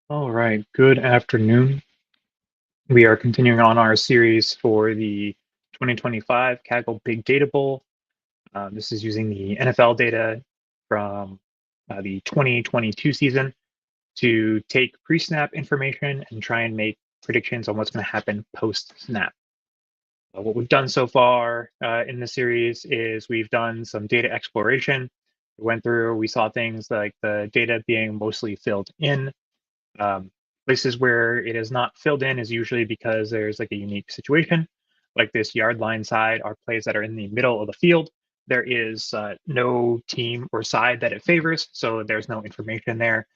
All right, good afternoon. We are continuing on our series for the 2025 Kaggle Big Data Bowl. This is using the NFL data from the 2022 season to take pre-snap information and try and make predictions on what's going to happen post-snap. What we've done so far in the series is we've done some data exploration. We went through, we saw things like the data being mostly filled in. Um, Places where it is not filled in is usually because there's like a unique situation, like this yard line side are plays that are in the middle of the field. There is no team or side that it favors, so there's no information there.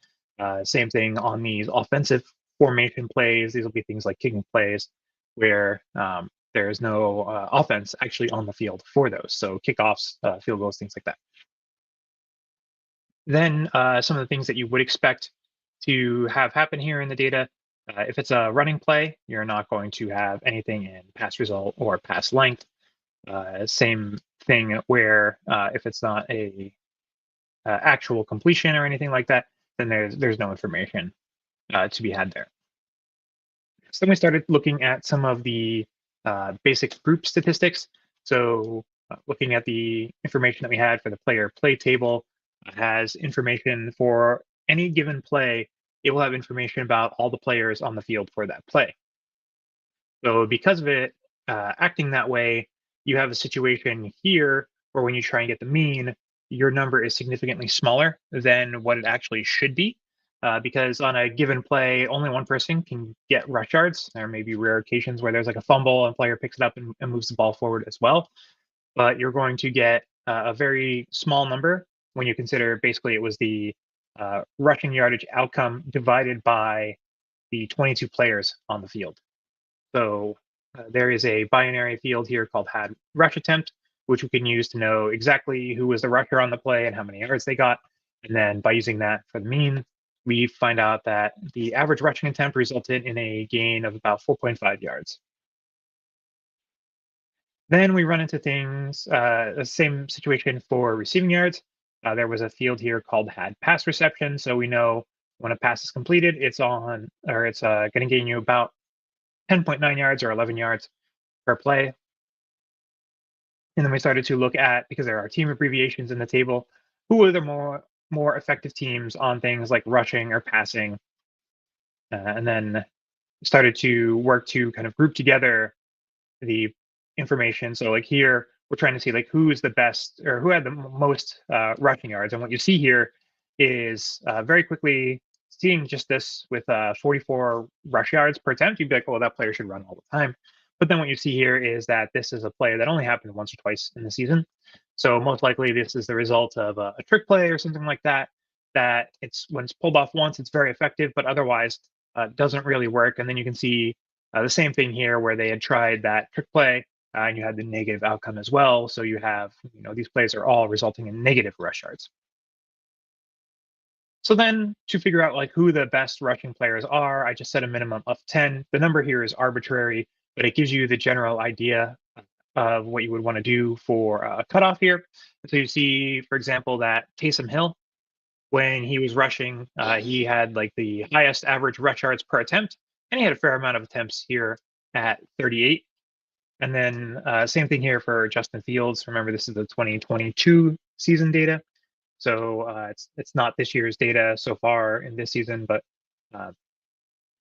Same thing on these offensive formation plays. These will be things like kicking plays where there's no offense actually on the field for those. So kickoffs, field goals, things like that. Then some of the things that you would expect to have happen here in the data. If it's a running play, you're not going to have anything in pass result or pass length. Same thing where if it's not a actual completion or anything like that, then there's no information to be had there. So then we started looking at some of the basic group statistics. So looking at the information that we had for the player play table, has information for any given play. It will have information about all the players on the field for that play. So because of it acting that way, you have a situation here where when you try and get the mean, your number is significantly smaller than what it actually should be. Because on a given play, only one person can get rush yards. There may be rare occasions where there's like a fumble and player picks it up and moves the ball forward as well. But you're going to get a very small number when you consider basically it was the rushing yardage outcome divided by the 22 players on the field. So there is a binary field here called had rush attempt, which we can use to know exactly who was the rusher on the play and how many yards they got. And then by using that for the mean, we find out that the average rushing attempt resulted in a gain of about 4.5 yards. Then we run into things, the same situation for receiving yards. There was a field here called had pass reception. So we know when a pass is completed, it's on, or it's going to gain you about 10.9 yards or 11 yards per play. And then we started to look at, because there are team abbreviations in the table, who are the more effective teams on things like rushing or passing. And then started to work to kind of group together the information. So like here, we're trying to see like who is the best or who had the most rushing yards. And what you see here is very quickly seeing just this with 44 rush yards per attempt, you'd be like, well, that player should run all the time. But then what you see here is that this is a play that only happened once or twice in the season. So most likely this is the result of a trick play or something like that, that it's when it's pulled off once, it's very effective, but otherwise doesn't really work. And then you can see the same thing here where they had tried that trick play and you had the negative outcome as well. So you have, these plays are all resulting in negative rush yards. So then to figure out like who the best rushing players are, I just set a minimum of 10. The number here is arbitrary, but it gives you the general idea of what you would want to do for a cutoff here. So you see, for example, that Taysom Hill, when he was rushing, he had like the highest average rush yards per attempt, and he had a fair amount of attempts here at 38. And then same thing here for Justin Fields. Remember, this is the 2022 season data. So it's not this year's data so far in this season, but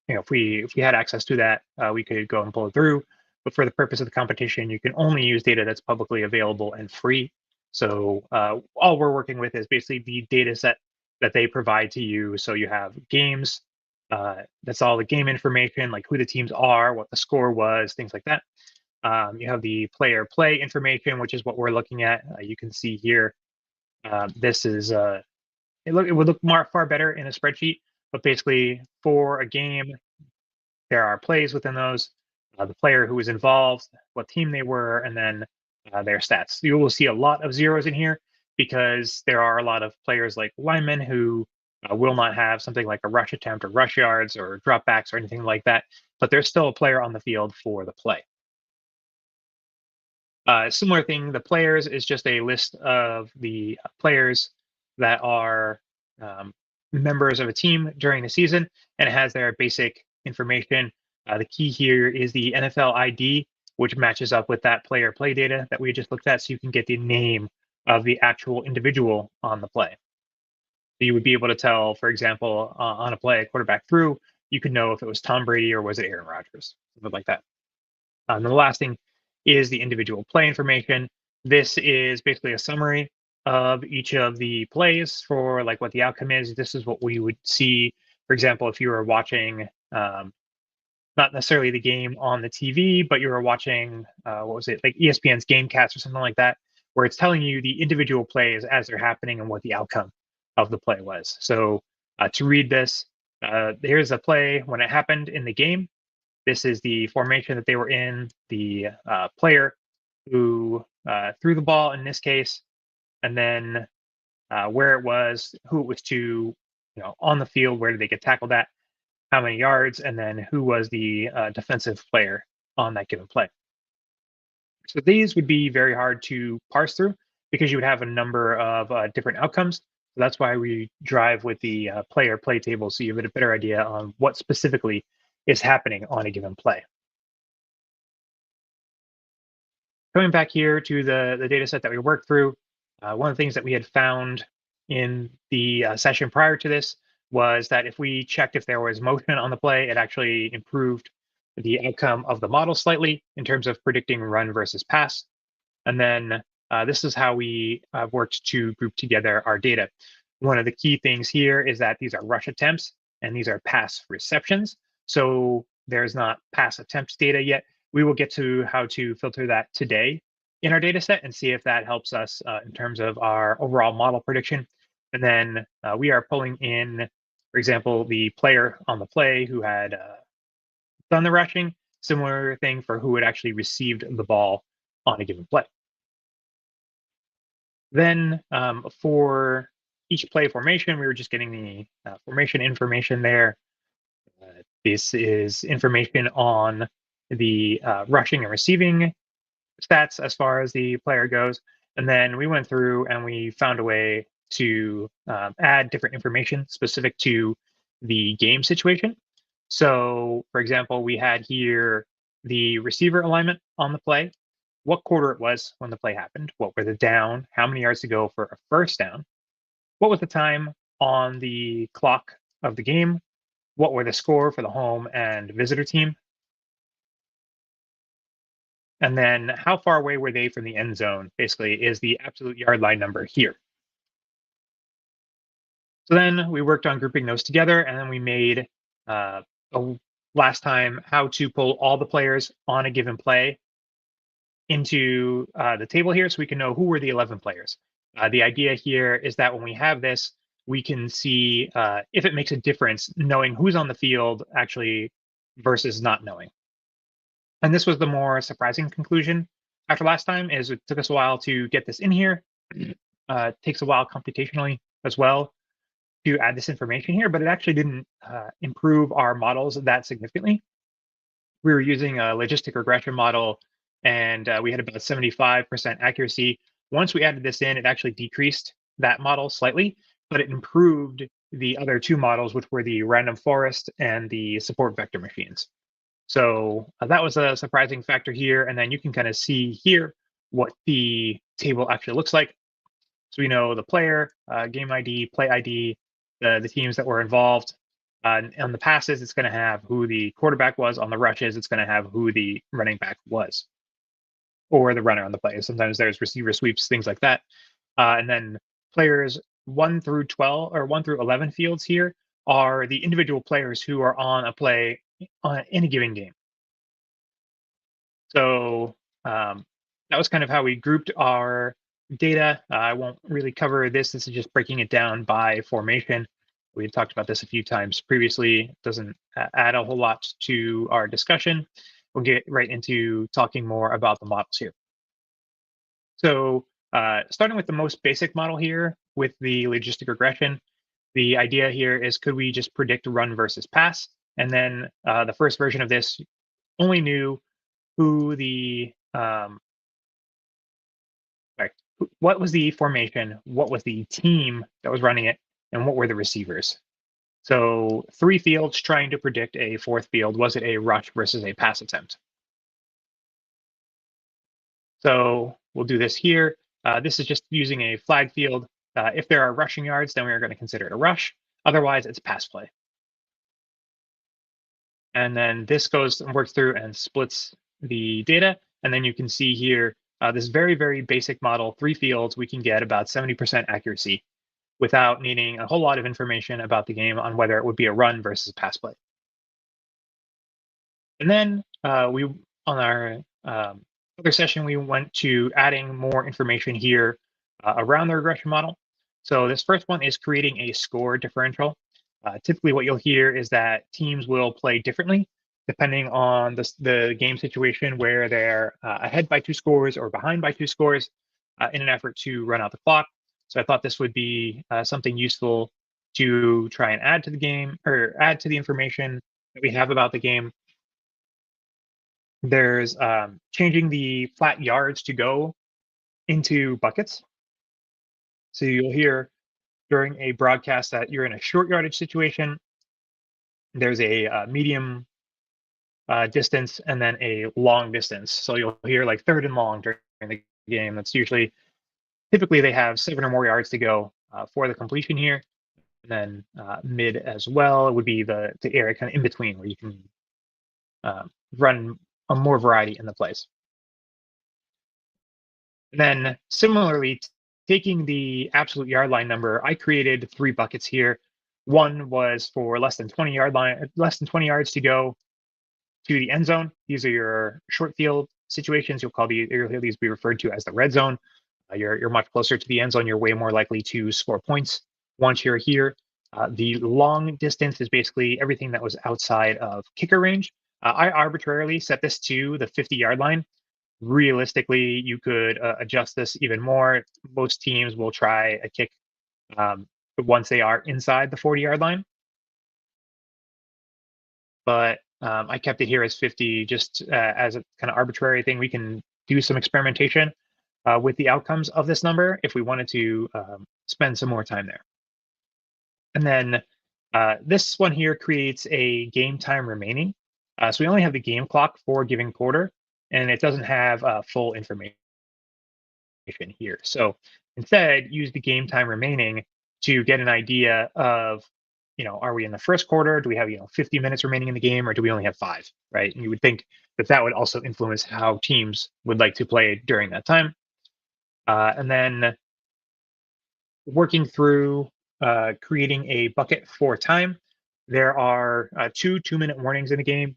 if we had access to that, we could go and pull it through. But for the purpose of the competition, you can only use data that's publicly available and free. So all we're working with is basically the data set that they provide to you. So you have games, that's all the game information, like who the teams are, what the score was, things like that. You have the player play information, which is what we're looking at. You can see here, this is, it would look far better in a spreadsheet, but basically for a game, there are plays within those, the player who was involved, what team they were, and then their stats. You will see a lot of zeros in here because there are a lot of players like linemen who will not have something like a rush attempt or rush yards or dropbacks or anything like that, but there's still a player on the field for the play. Similar thing, the players is just a list of the players that are members of a team during the season, and it has their basic information. The key here is the NFL ID, which matches up with that player play data that we just looked at, so you can get the name of the actual individual on the play. So you would be able to tell, for example, on a play a quarterback threw, you could know if it was Tom Brady or was it Aaron Rodgers, something like that. And the last thing is the individual play information. This is basically a summary of each of the plays for like what the outcome is. This is what we would see, for example, if you were watching not necessarily the game on the TV, but you were watching what was it, like ESPN's GameCast or something like that, where it's telling you the individual plays as they're happening and what the outcome of the play was. So to read this, here's a play when it happened in the game. This is the formation that they were in, the player who threw the ball in this case, and then where it was, who it was to, on the field, where did they get tackled at, how many yards, and then who was the defensive player on that given play. So these would be very hard to parse through because you would have a number of different outcomes. So that's why we drive with the player play table, so you have a better idea on what specifically is happening on a given play. Coming back here to the data set that we worked through, one of the things that we had found in the session prior to this was that if we checked if there was motion on the play, it actually improved the outcome of the model slightly in terms of predicting run versus pass. And then this is how we worked to group together our data. One of the key things here is that these are rush attempts and these are pass receptions. So there's not pass attempts data yet. We will get to how to filter that today in our data set and see if that helps us in terms of our overall model prediction. And then we are pulling in, for example, the player on the play who had done the rushing, similar thing for who had actually received the ball on a given play. Then for each play formation, we were just getting the formation information there. This is information on the rushing and receiving stats as far as the player goes. And then we went through and we found a way to add different information specific to the game situation. So, for example, we had here the receiver alignment on the play, what quarter it was when the play happened, what were the down, how many yards to go for a first down, what was the time on the clock of the game, what were the score for the home and visitor team, and then how far away were they from the end zone, basically, is the absolute yard line number here. So then we worked on grouping those together, and then we made last time how to pull all the players on a given play into the table here so we can know who were the 11 players. The idea here is that when we have this, we can see if it makes a difference knowing who's on the field actually versus not knowing. And this was the more surprising conclusion after last time, is it took us a while to get this in here. It takes a while computationally as well to add this information here, but it actually didn't improve our models that significantly. We were using a logistic regression model, and we had about 75% accuracy. Once we added this in, it actually decreased that model slightly, but it improved the other two models, which were the random forest and the support vector machines. So that was a surprising factor here. And then you can kind of see here what the table actually looks like. So we know the player, game ID, play ID, the teams that were involved. On the passes, it's going to have who the quarterback was. On the rushes, it's going to have who the running back was, or the runner on the play. Sometimes there's receiver sweeps, things like that. And then players 1 through 12 or 1 through 11 fields here are the individual players who are on a play on any given game. So that was kind of how we grouped our data. I won't really cover this. This is just breaking it down by formation. We've talked about this a few times previously. It doesn't add a whole lot to our discussion. We'll get right into talking more about the models here. So starting with the most basic model here with the logistic regression, the idea here is, could we just predict run versus pass? And then the first version of this only knew who the, what was the formation, what was the team that was running it, and what were the receivers. So 3 fields trying to predict a 4th field. Was it a rush versus a pass attempt? So we'll do this here. This is just using a flag field. If there are rushing yards, then we are going to consider it a rush. Otherwise, it's pass play. And then this goes and works through and splits the data. And then you can see here, this very, very basic model, 3 fields, we can get about 70% accuracy without needing a whole lot of information about the game on whether it would be a run versus pass play. And then we, on our other session, we went to adding more information here around the regression model. So this first one is creating a score differential. Typically what you'll hear is that teams will play differently depending on the game situation, where they're ahead by 2 scores or behind by 2 scores in an effort to run out the clock. So I thought this would be something useful to try and add to the game, or add to the information that we have about the game. There's changing the flat yards to go into buckets. So you'll hear during a broadcast that you're in a short yardage situation. There's a medium distance and then a long distance. So you'll hear like 3rd and long during the game. That's usually, typically they have 7 or more yards to go for the completion here. And then mid as well, it would be the area kind of in between where you can run a more variety in the plays. And then similarly, taking the absolute yard line number, I created 3 buckets here. One was for less than 20 yards to go to the end zone. These are your short field situations. You'll hear these be referred to as the red zone. You're much closer to the end zone. You're way more likely to score points once you're here. The long distance is basically everything that was outside of kicker range. I arbitrarily set this to the 50-yard line. Realistically, you could adjust this even more. Most teams will try a kick once they are inside the 40-yard line. But I kept it here as 50 just as a kind of arbitrary thing. We can do some experimentation with the outcomes of this number if we wanted to spend some more time there. And then this one here creates a game time remaining. So we only have the game clock for a given quarter, and it doesn't have full information here. So instead, use the game time remaining to get an idea of, are we in the first quarter? Do we have 50 minutes remaining in the game, or do we only have 5? Right? And you would think that would also influence how teams would like to play during that time. And then working through creating a bucket for time. There are 2 2-minute warnings in the game,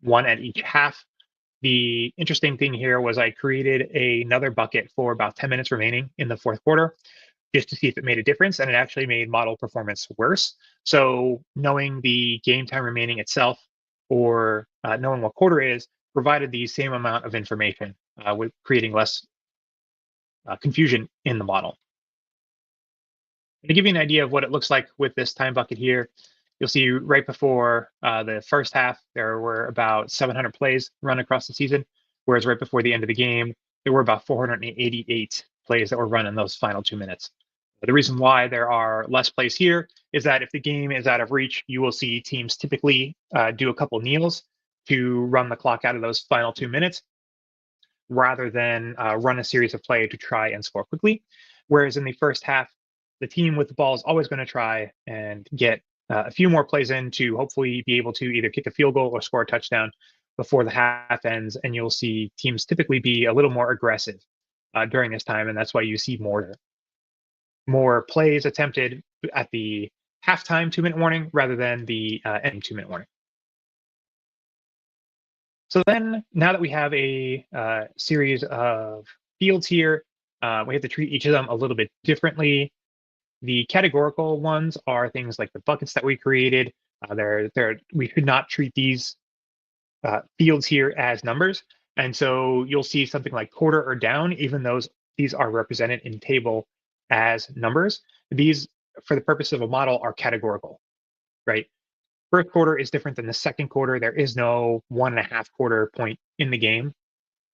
1 at each half. The interesting thing here was I created another bucket for about 10 minutes remaining in the 4th quarter, just to see if it made a difference, and it actually made model performance worse. So knowing the game time remaining itself, or knowing what quarter it is, provided the same amount of information with creating less confusion in the model. And to give you an idea of what it looks like with this time bucket here, you'll see right before the first half, there were about 700 plays run across the season, whereas right before the end of the game, there were about 488 plays that were run in those final 2 minutes. The reason why there are less plays here is that if the game is out of reach, you will see teams typically do a couple kneels to run the clock out of those final 2 minutes, rather than run a series of play to try and score quickly. Whereas in the first half, the team with the ball is always going to try and get a few more plays in to hopefully be able to either kick a field goal or score a touchdown before the half ends. And you'll see teams typically be a little more aggressive during this time. And that's why you see more plays attempted at the halftime 2-minute warning rather than the end 2-minute warning. So then, now that we have a series of fields here, we have to treat each of them a little bit differently. The categorical ones are things like the buckets that we created. We should not treat these fields here as numbers. And so you'll see something like quarter or down, even though these are represented in table as numbers. These, for the purpose of a model, are categorical, right? First quarter is different than the second quarter. There is no 1.5 quarter point in the game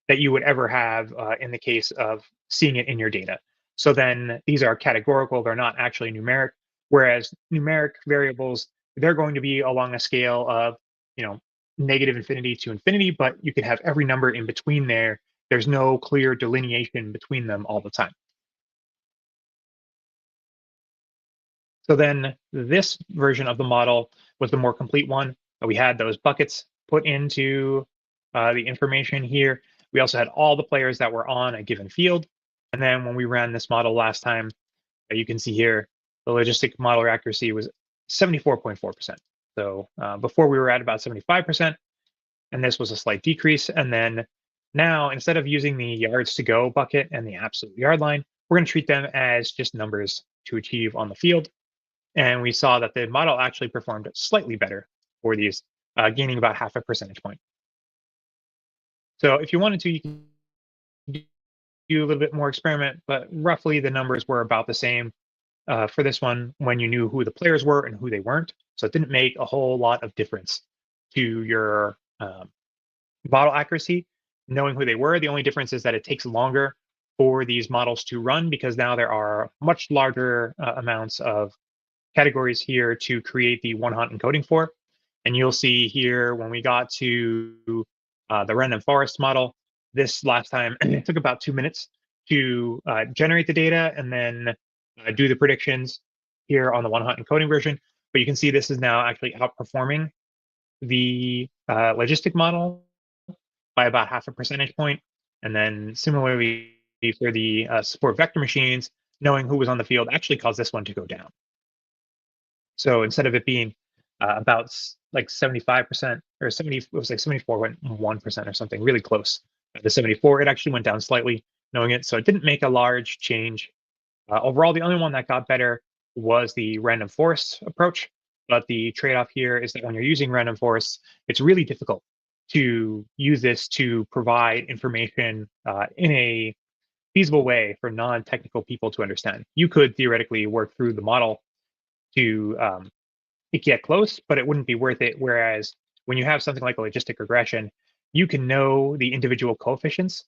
that you would ever have in the case of seeing it in your data. So then these are categorical. They're not actually numeric. Whereas numeric variables, they're going to be along a scale of, you know, negative infinity to infinity, but you could have every number in between there. There's no clear delineation between them all the time. So then this version of the model was the more complete one. We had those buckets put into the information here. We also had all the players that were on a given field. And then when we ran this model last time, you can see here, the logistic model accuracy was 74.4%. So before we were at about 75%, and this was a slight decrease. And then now, instead of using the yards to go bucket and the absolute yard line, we're going to treat them as just numbers to achieve on the field. And we saw that the model actually performed slightly better for these, gaining about half a percentage point. So if you wanted to, you can do a little bit more experiment, but roughly the numbers were about the same for this one when you knew who the players were and who they weren't. So it didn't make a whole lot of difference to your model accuracy, knowing who they were. The only difference is that it takes longer for these models to run because now there are much larger amounts of categories here to create the one-hot encoding for. And you'll see here when we got to the random forest model, this last time it took about 2 minutes to generate the data and then do the predictions here on the one-hot encoding version. But you can see this is now actually outperforming the logistic model by about half a percentage point. And then similarly for the support vector machines, knowing who was on the field actually caused this one to go down. So instead of it being about like 75% or 70, it was like 74.1% or something, really close to 74, it actually went down slightly knowing it. So it didn't make a large change. Overall, the only one that got better was the random forest approach. But the trade-off here is that when you're using random forests, it's really difficult to use this to provide information in a feasible way for non-technical people to understand. You could theoretically work through the model to get close, but it wouldn't be worth it. Whereas when you have something like a logistic regression, you can know the individual coefficients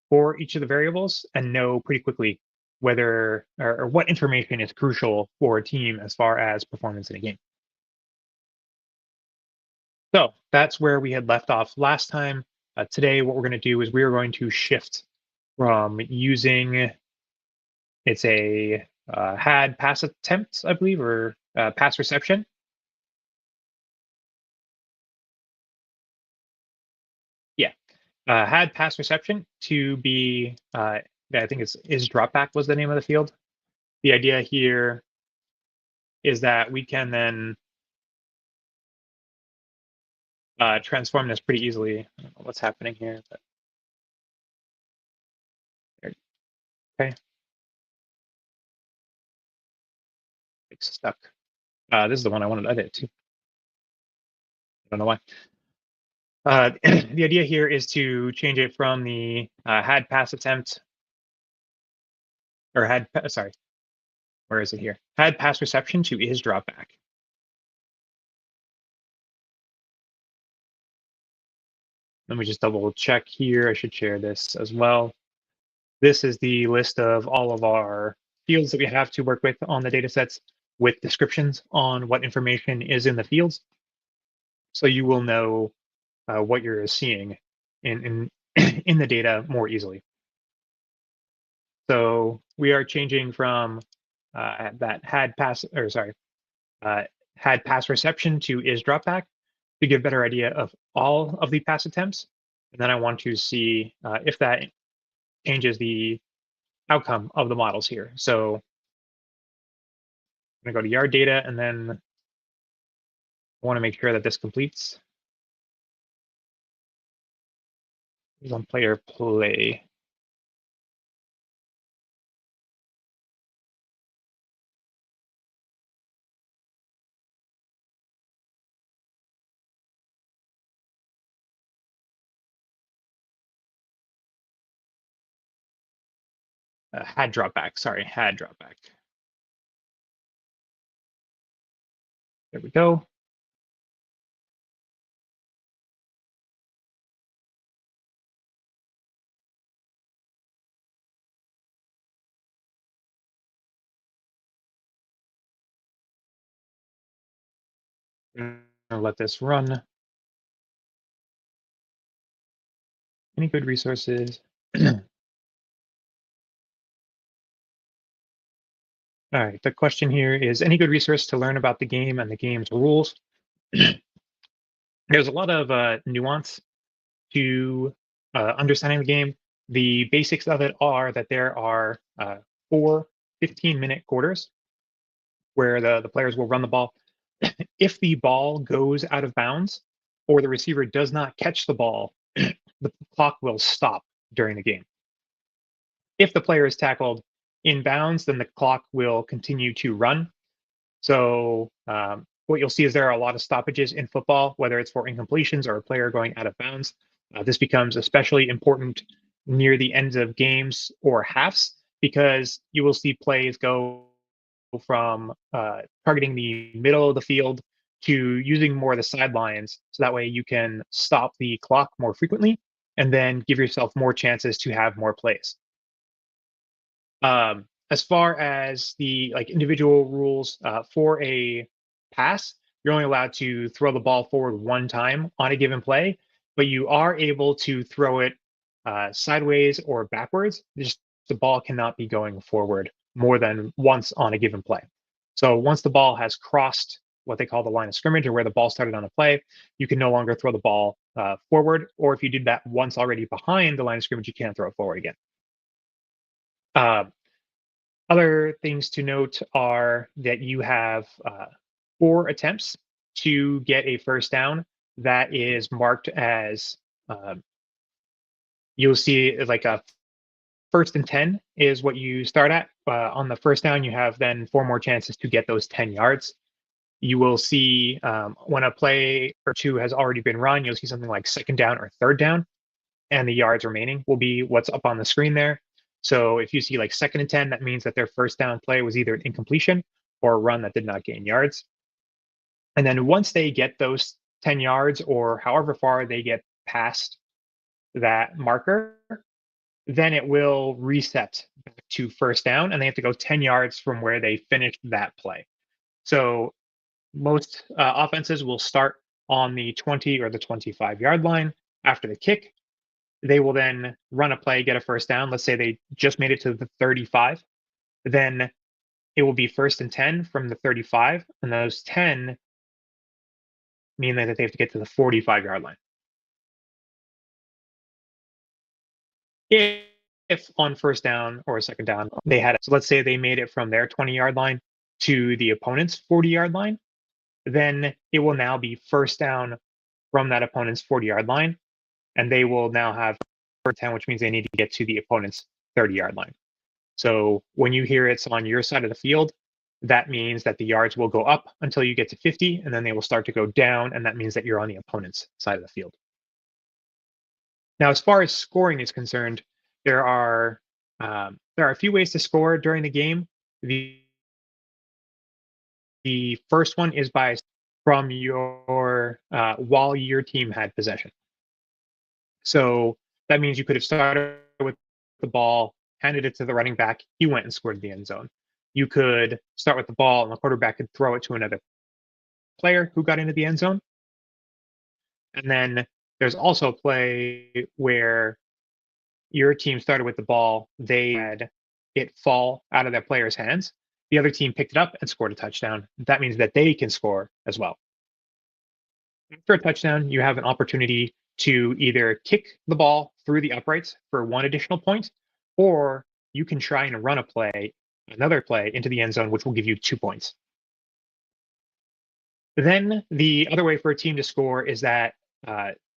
for each of the variables and know pretty quickly whether or what information is crucial for a team as far as performance in a game. So that's where we had left off last time. Today, what we're going to do is we are going to shift from using, it's a had pass attempt, I believe, or pass reception. Yeah, had pass reception to be, I think it's is dropback was the name of the field. The idea here is that we can then transform this pretty easily. I don't know what's happening here, but okay, it's stuck. This is the one I wanted to edit too. I don't know why. The idea here is to change it from the had pass attempt or had, sorry, where is it here? Had pass reception to is dropback. Let me just double check here. I should share this as well. This is the list of all of our fields that we have to work with on the data sets with descriptions on what information is in the fields. So you will know what you're seeing in in the data more easily. So we are changing from that had pass reception to is dropback to give a better idea of all of the pass attempts. And then I want to see if that changes the outcome of the models here. So I'm going to go to yard data, and then I want to make sure that this completes. It's on player play. Had dropback, sorry, had dropback. There we go. I'm gonna let this run. Any good resources? All right, the question here is any good resource to learn about the game and the game's rules? There's a lot of nuance to understanding the game. The basics of it are that there are four 15-minute quarters where the players will run the ball. If the ball goes out of bounds or the receiver does not catch the ball, the clock will stop during the game. If the player is tackled in bounds, then the clock will continue to run. So what you'll see is there are a lot of stoppages in football, whether it's for incompletions or a player going out of bounds. This becomes especially important near the ends of games or halves because you will see plays go from targeting the middle of the field to using more of the sidelines. So that way you can stop the clock more frequently and then give yourself more chances to have more plays. As far as the individual rules for a pass, you're only allowed to throw the ball forward one time on a given play, but you are able to throw it sideways or backwards. Just the ball cannot be going forward more than once on a given play. So once the ball has crossed what they call the line of scrimmage or where the ball started on a play, you can no longer throw the ball forward. Or if you did that once already behind the line of scrimmage, you can't throw it forward again. Uh, Other things to note are that you have 4 attempts to get a first down that is marked as you'll see like a 1st and 10 is what you start at. On the first down, you have then 4 more chances to get those 10 yards. You will see when a play or two has already been run, you'll see something like 2nd down or 3rd down, and the yards remaining will be what's up on the screen there. So if you see like 2nd and 10, that means that their first down play was either an incompletion or a run that did not gain yards. And then once they get those 10 yards or however far they get past that marker, then it will reset back to first down and they have to go 10 yards from where they finished that play. So most offenses will start on the 20 or the 25-yard line after the kick. They will then run a play, get a first down. Let's say they just made it to the 35. Then it will be 1st and 10 from the 35. And those 10 mean that they have to get to the 45-yard line. If on first down or 2nd down, they had it. So let's say they made it from their 20-yard line to the opponent's 40-yard line, then it will now be first down from that opponent's 40-yard line. And they will now have 10, which means they need to get to the opponent's 30-yard line. So when you hear it's on your side of the field, that means that the yards will go up until you get to 50, and then they will start to go down, and that means that you're on the opponent's side of the field. Now, as far as scoring is concerned, there are a few ways to score during the game. The first one is by from your while your team had possession. So that means you could have started with the ball, handed it to the running back, he went and scored the end zone. You could start with the ball and the quarterback could throw it to another player who got into the end zone. And then there's also a play where your team started with the ball, they had it fall out of that player's hands. The other team picked it up and scored a touchdown. That means that they can score as well. After a touchdown, you have an opportunity to either kick the ball through the uprights for 1 additional point, or you can try and run another play into the end zone, which will give you 2 points. Then the other way for a team to score is that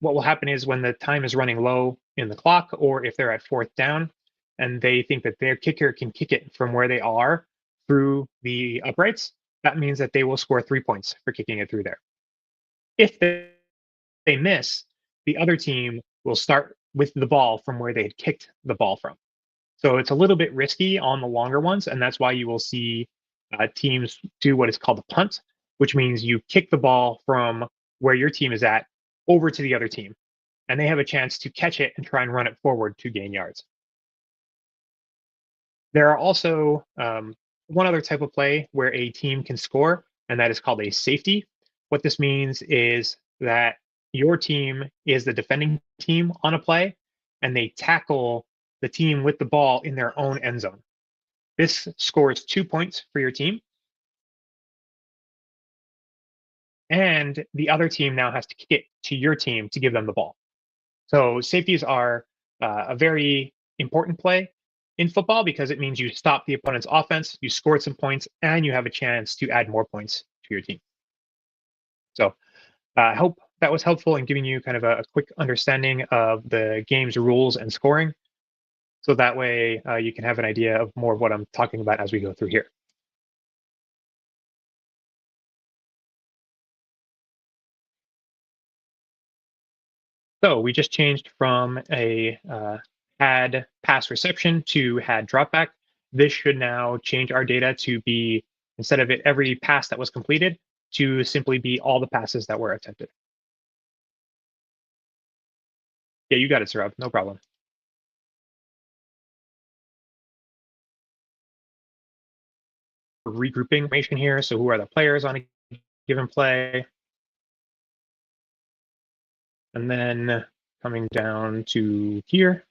what will happen is when the time is running low in the clock, or if they're at 4th down and they think that their kicker can kick it from where they are through the uprights, that means that they will score 3 points for kicking it through there. If they miss, the other team will start with the ball from where they had kicked the ball from. So it's a little bit risky on the longer ones, and that's why you will see teams do what is called a punt, which means you kick the ball from where your team is at over to the other team, and they have a chance to catch it and try and run it forward to gain yards. There are also one other type of play where a team can score, and that is called a safety. what this means is that your team is the defending team on a play, and they tackle the team with the ball in their own end zone. This scores 2 points for your team, and the other team now has to kick it to your team to give them the ball. So safeties are a very important play in football because it means you stop the opponent's offense, you scored some points, and you have a chance to add more points to your team. So I hope that was helpful in giving you kind of a quick understanding of the game's rules and scoring. So that way you can have an idea of more of what I'm talking about as we go through here. So we just changed from a had pass reception to had dropback. This should now change our data to be, instead of it every pass that was completed, to simply be all the passes that were attempted. Yeah, you got it, Saurabh. No problem. Regrouping information here. So who are the players on a given play? And then coming down to here,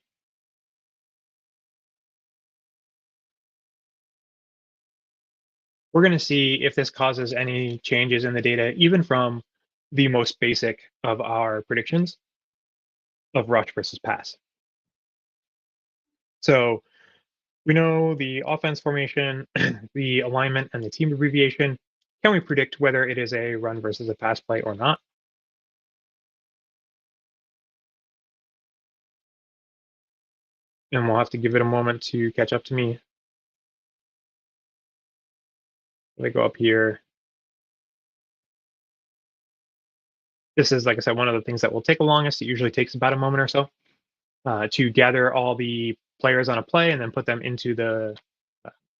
we're going to see if this causes any changes in the data, even from the most basic of our predictions of rush versus pass. So we know the offense formation, the alignment, and the team abbreviation. Can we predict whether it is a run versus a pass play or not? And we'll have to give it a moment to catch up to me. Let me go up here. This is, like I said, one of the things that will take the longest. It usually takes about a moment or so to gather all the players on a play and then put them into the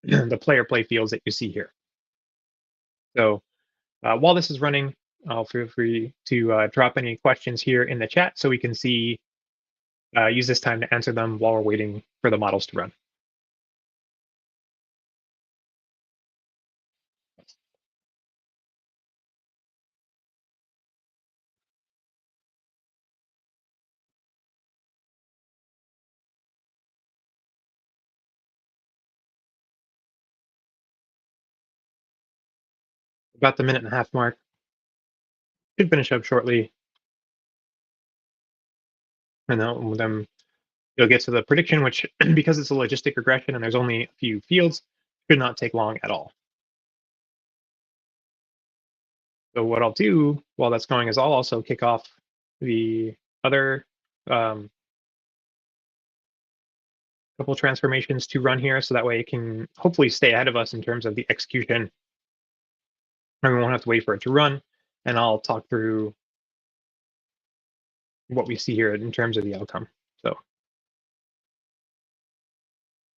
the player play fields that you see here. So while this is running, I'll feel free to drop any questions here in the chat so we can see, use this time to answer them while we're waiting for the models to run. About the 1.5-minute mark. Should finish up shortly. And then you'll get to the prediction, which, because it's a logistic regression and there's only a few fields, should not take long at all. So what I'll do while that's going is I'll also kick off the other couple transformations to run here, so that way it can hopefully stay ahead of us in terms of the execution. And we won't have to wait for it to run. And I'll talk through what we see here in terms of the outcome. So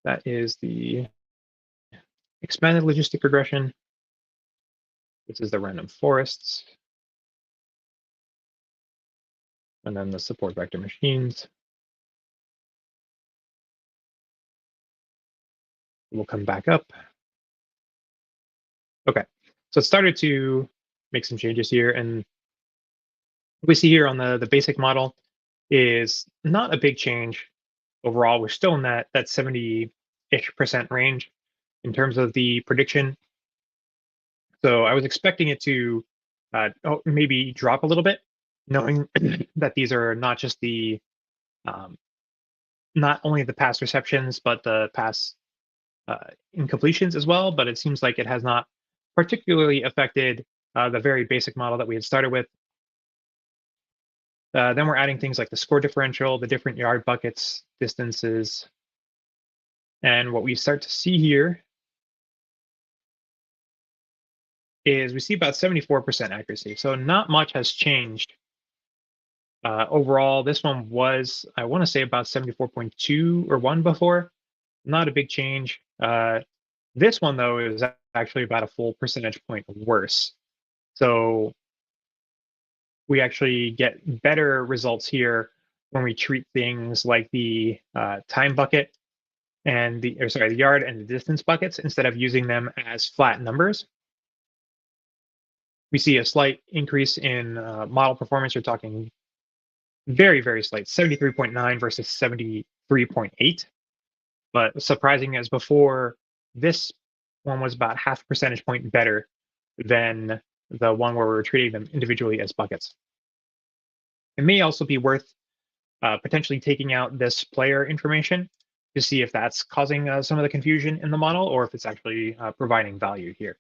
that is the expanded logistic regression. This is the random forests. And then the support vector machines. We'll come back up. Okay, so it started to make some changes here. And what we see here on the basic model is not a big change overall. We're still in that 70-ish% range in terms of the prediction. So I was expecting it to maybe drop a little bit, knowing that these are not just the not only the pass receptions, but the pass incompletions as well. But it seems like it has not particularly affected the very basic model that we had started with. Then we're adding things like the score differential, the different yard buckets, distances. And what we start to see here is we see about 74% accuracy. So not much has changed. Overall, this one was, I want to say, about 74.2 or 1 before. Not a big change. This one, though, is actually about a full percentage point worse. So we actually get better results here when we treat things like the time bucket and the yard and the distance buckets instead of using them as flat numbers. we see a slight increase in model performance. You're talking very, very slight, 73.9 versus 73.8. But surprising as before, this one was about half a percentage point better than the one where we're treating them individually as buckets. It may also be worth potentially taking out this player information to see if that's causing some of the confusion in the model or if it's actually providing value here.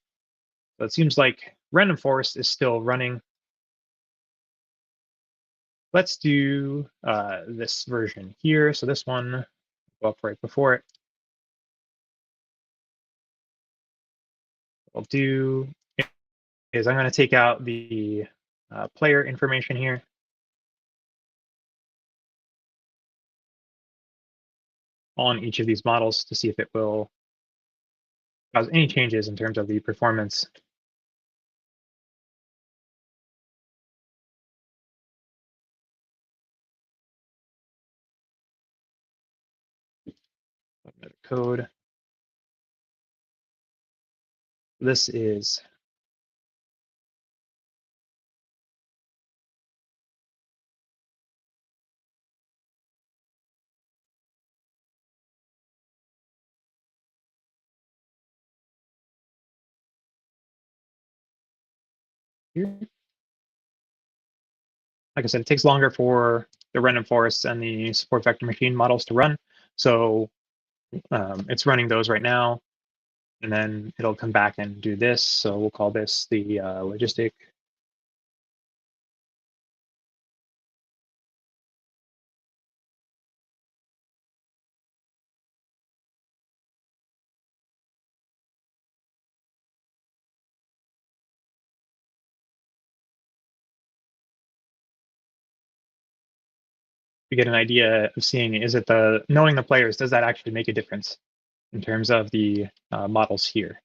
So it seems like random forest is still running. Let's do this version here. So this one, go up right before it. What I'll do is I'm going to take out the player information here. On each of these models to see if it will cause any changes in terms of the performance. Code. This is here. Like I said, it takes longer for the random forests and the support vector machine models to run. So it's running those right now. And then it'll come back and do this. So we'll call this the logistic. To get an idea of seeing, is it knowing the players, does that actually make a difference in terms of the models here?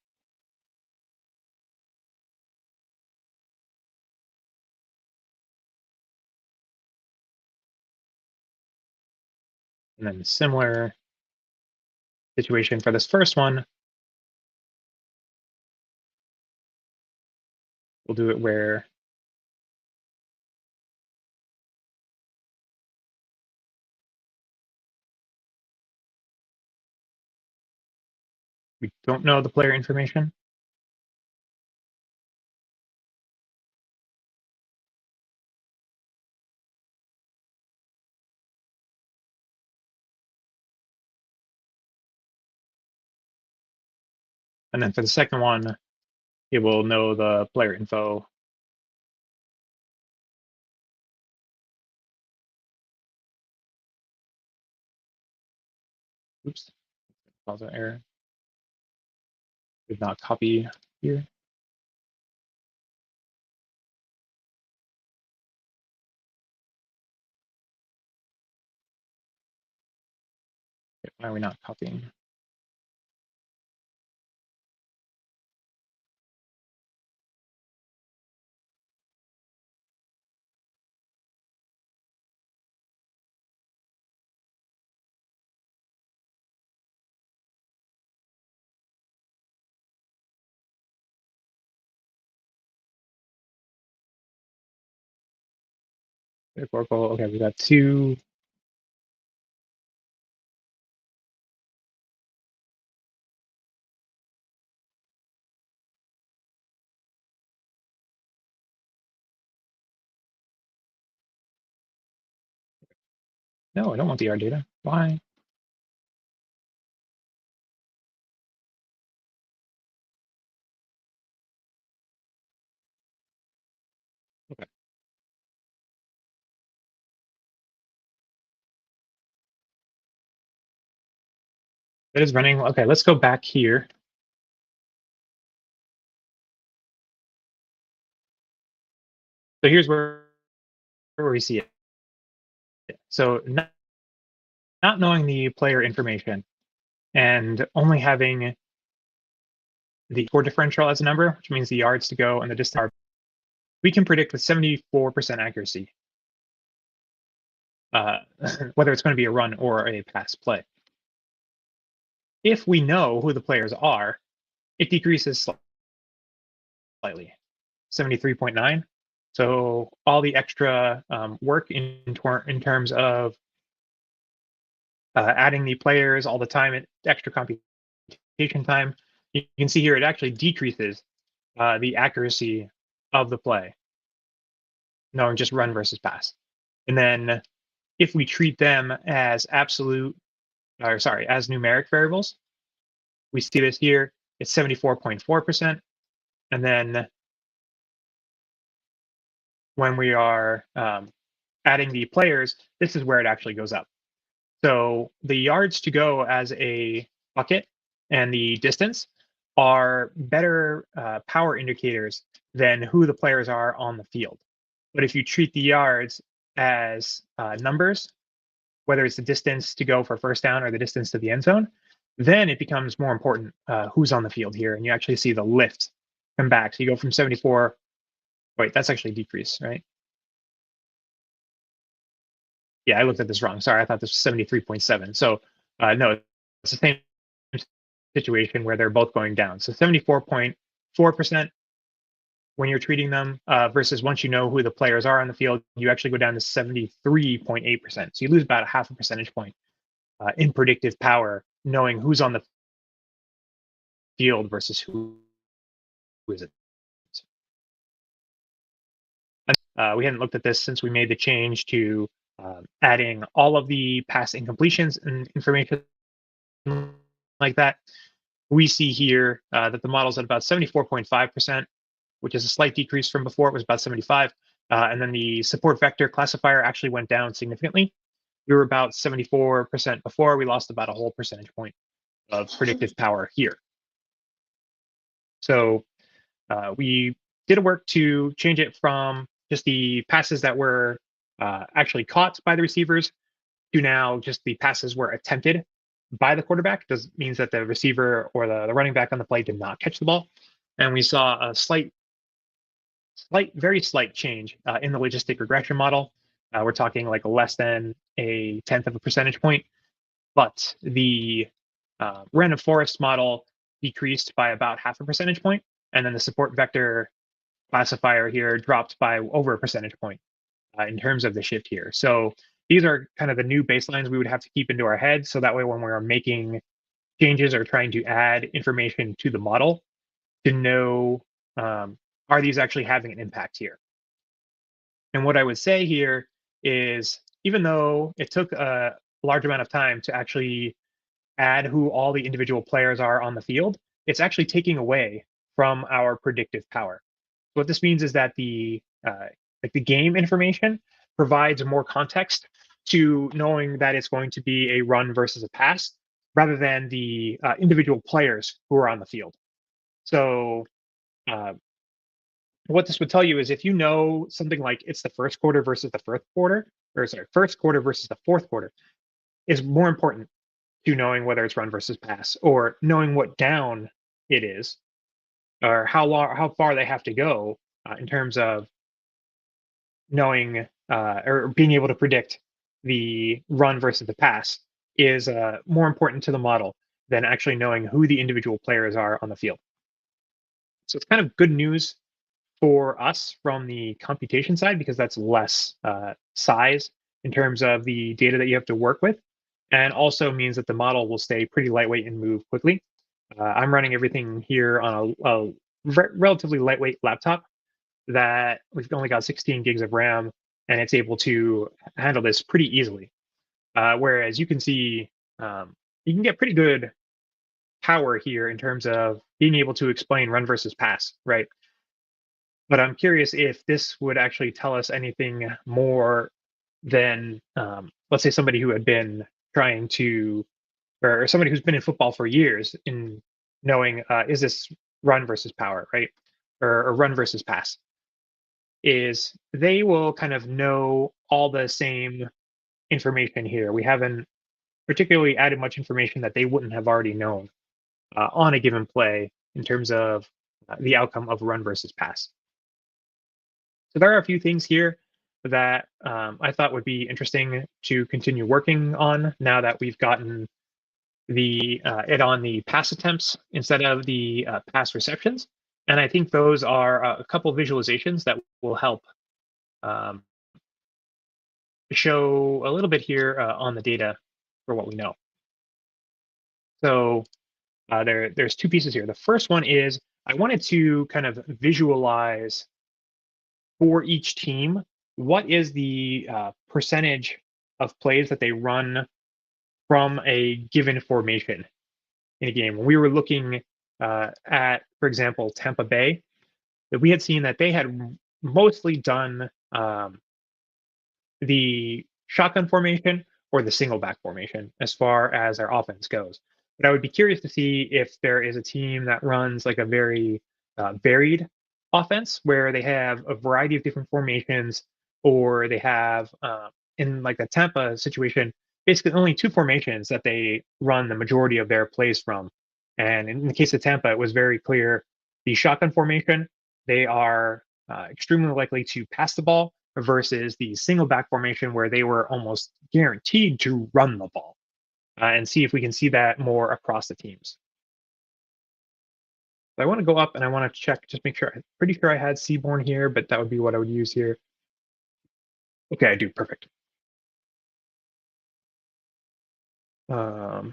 And then similar situation for this first one. We'll do it where we don't know the player information. And then for the second one, it will know the player info. Oops, cause an error. Did not copy here. Why are we not copying? Oracle. Okay, we got two. No, I don't want the R data. Why? Okay. It is running. Okay, let's go back here. So here's where we see it. So not knowing the player information and only having the score differential as a number, which means the yards to go and the distance, we can predict with 74% accuracy whether it's going to be a run or a pass play. If we know who the players are, it decreases slightly. 73.9. So all the extra work in terms of adding the players, all the time, extra computation time, you can see here it actually decreases the accuracy of the play, knowing just run versus pass. And then if we treat them as as numeric variables, we see this here, it's 74.4%. And then when we are adding the players, this is where it actually goes up. So the yards to go as a bucket and the distance are better power indicators than who the players are on the field. But if you treat the yards as numbers, whether it's the distance to go for first down or the distance to the end zone, then it becomes more important who's on the field here. And you actually see the lift come back. So you go from 74. Wait, that's actually decrease, right? Yeah, I looked at this wrong. Sorry, I thought this was 73.7. So no, it's the same situation where they're both going down. So 74.4% when you're treating them versus once you know who the players are on the field, you actually go down to 73.8%. So you lose about a half a percentage point in predictive power, knowing who's on the field versus who isn't. We hadn't looked at this since we made the change to adding all of the pass incompletions and information like that. We see here that the model's at about 74.5%, which is a slight decrease from before. It was about 75. And then the support vector classifier actually went down significantly. We were about 74% before. We lost about a whole percentage point of predictive power here. So we did a work to change it from just the passes that were actually caught by the receivers to now just the passes were attempted by the quarterback. This means that the receiver or the running back on the play did not catch the ball. And we saw a very slight change in the logistic regression model. We're talking like less than a tenth of a percentage point, but the random forest model decreased by about half a percentage point, and then the support vector classifier here dropped by over a percentage point in terms of the shift here. So these are kind of the new baselines we would have to keep into our head, so that way when we're making changes or trying to add information to the model, to know are these actually having an impact here? And what I would say here is, even though it took a large amount of time to actually add who all the individual players are on the field, it's actually taking away from our predictive power. What this means is that the game information provides more context to knowing that it's going to be a run versus a pass, rather than the individual players who are on the field. So what this would tell you is if you know something like it's the first quarter versus the first quarter, first quarter versus the fourth quarter, is more important to knowing whether it's run versus pass, or knowing what down it is, or how far they have to go in terms of knowing or being able to predict the run versus the pass, is more important to the model than actually knowing who the individual players are on the field. So it's kind of good news for us from the computation side, because that's less size in terms of the data that you have to work with, and also means that the model will stay pretty lightweight and move quickly. I'm running everything here on a relatively lightweight laptop that we've only got 16 gigs of RAM, and it's able to handle this pretty easily. Whereas you can see, you can get pretty good power here in terms of being able to explain run versus pass, right? But I'm curious if this would actually tell us anything more than, let's say, somebody who had been trying to, or somebody who's been in football for years, in knowing is this run versus power, right? Or run versus pass. Is they will kind of know all the same information here. We haven't particularly added much information that they wouldn't have already known on a given play in terms of the outcome of run versus pass. So there are a few things here that I thought would be interesting to continue working on now that we've gotten it on the pass attempts instead of the pass receptions. And I think those are a couple visualizations that will help um, show a little bit here on the data for what we know. So there's two pieces here. The first one is I wanted to kind of visualize for each team what is the percentage of plays that they run from a given formation in a game. When we were looking at, for example, Tampa Bay, that we had seen that they had mostly done the shotgun formation or the single back formation as far as their offense goes. But I would be curious to see if there is a team that runs like a very varied offense where they have a variety of different formations, or they have in like the Tampa situation, basically only two formations that they run the majority of their plays from. And in the case of Tampa, it was very clear the shotgun formation, they are extremely likely to pass the ball versus the single back formation where they were almost guaranteed to run the ball, and see if we can see that more across the teams. So I want to go up and I want to check, just make sure, I'm pretty sure I had Seaborn here, but that would be what I would use here. Okay, I do, perfect. Are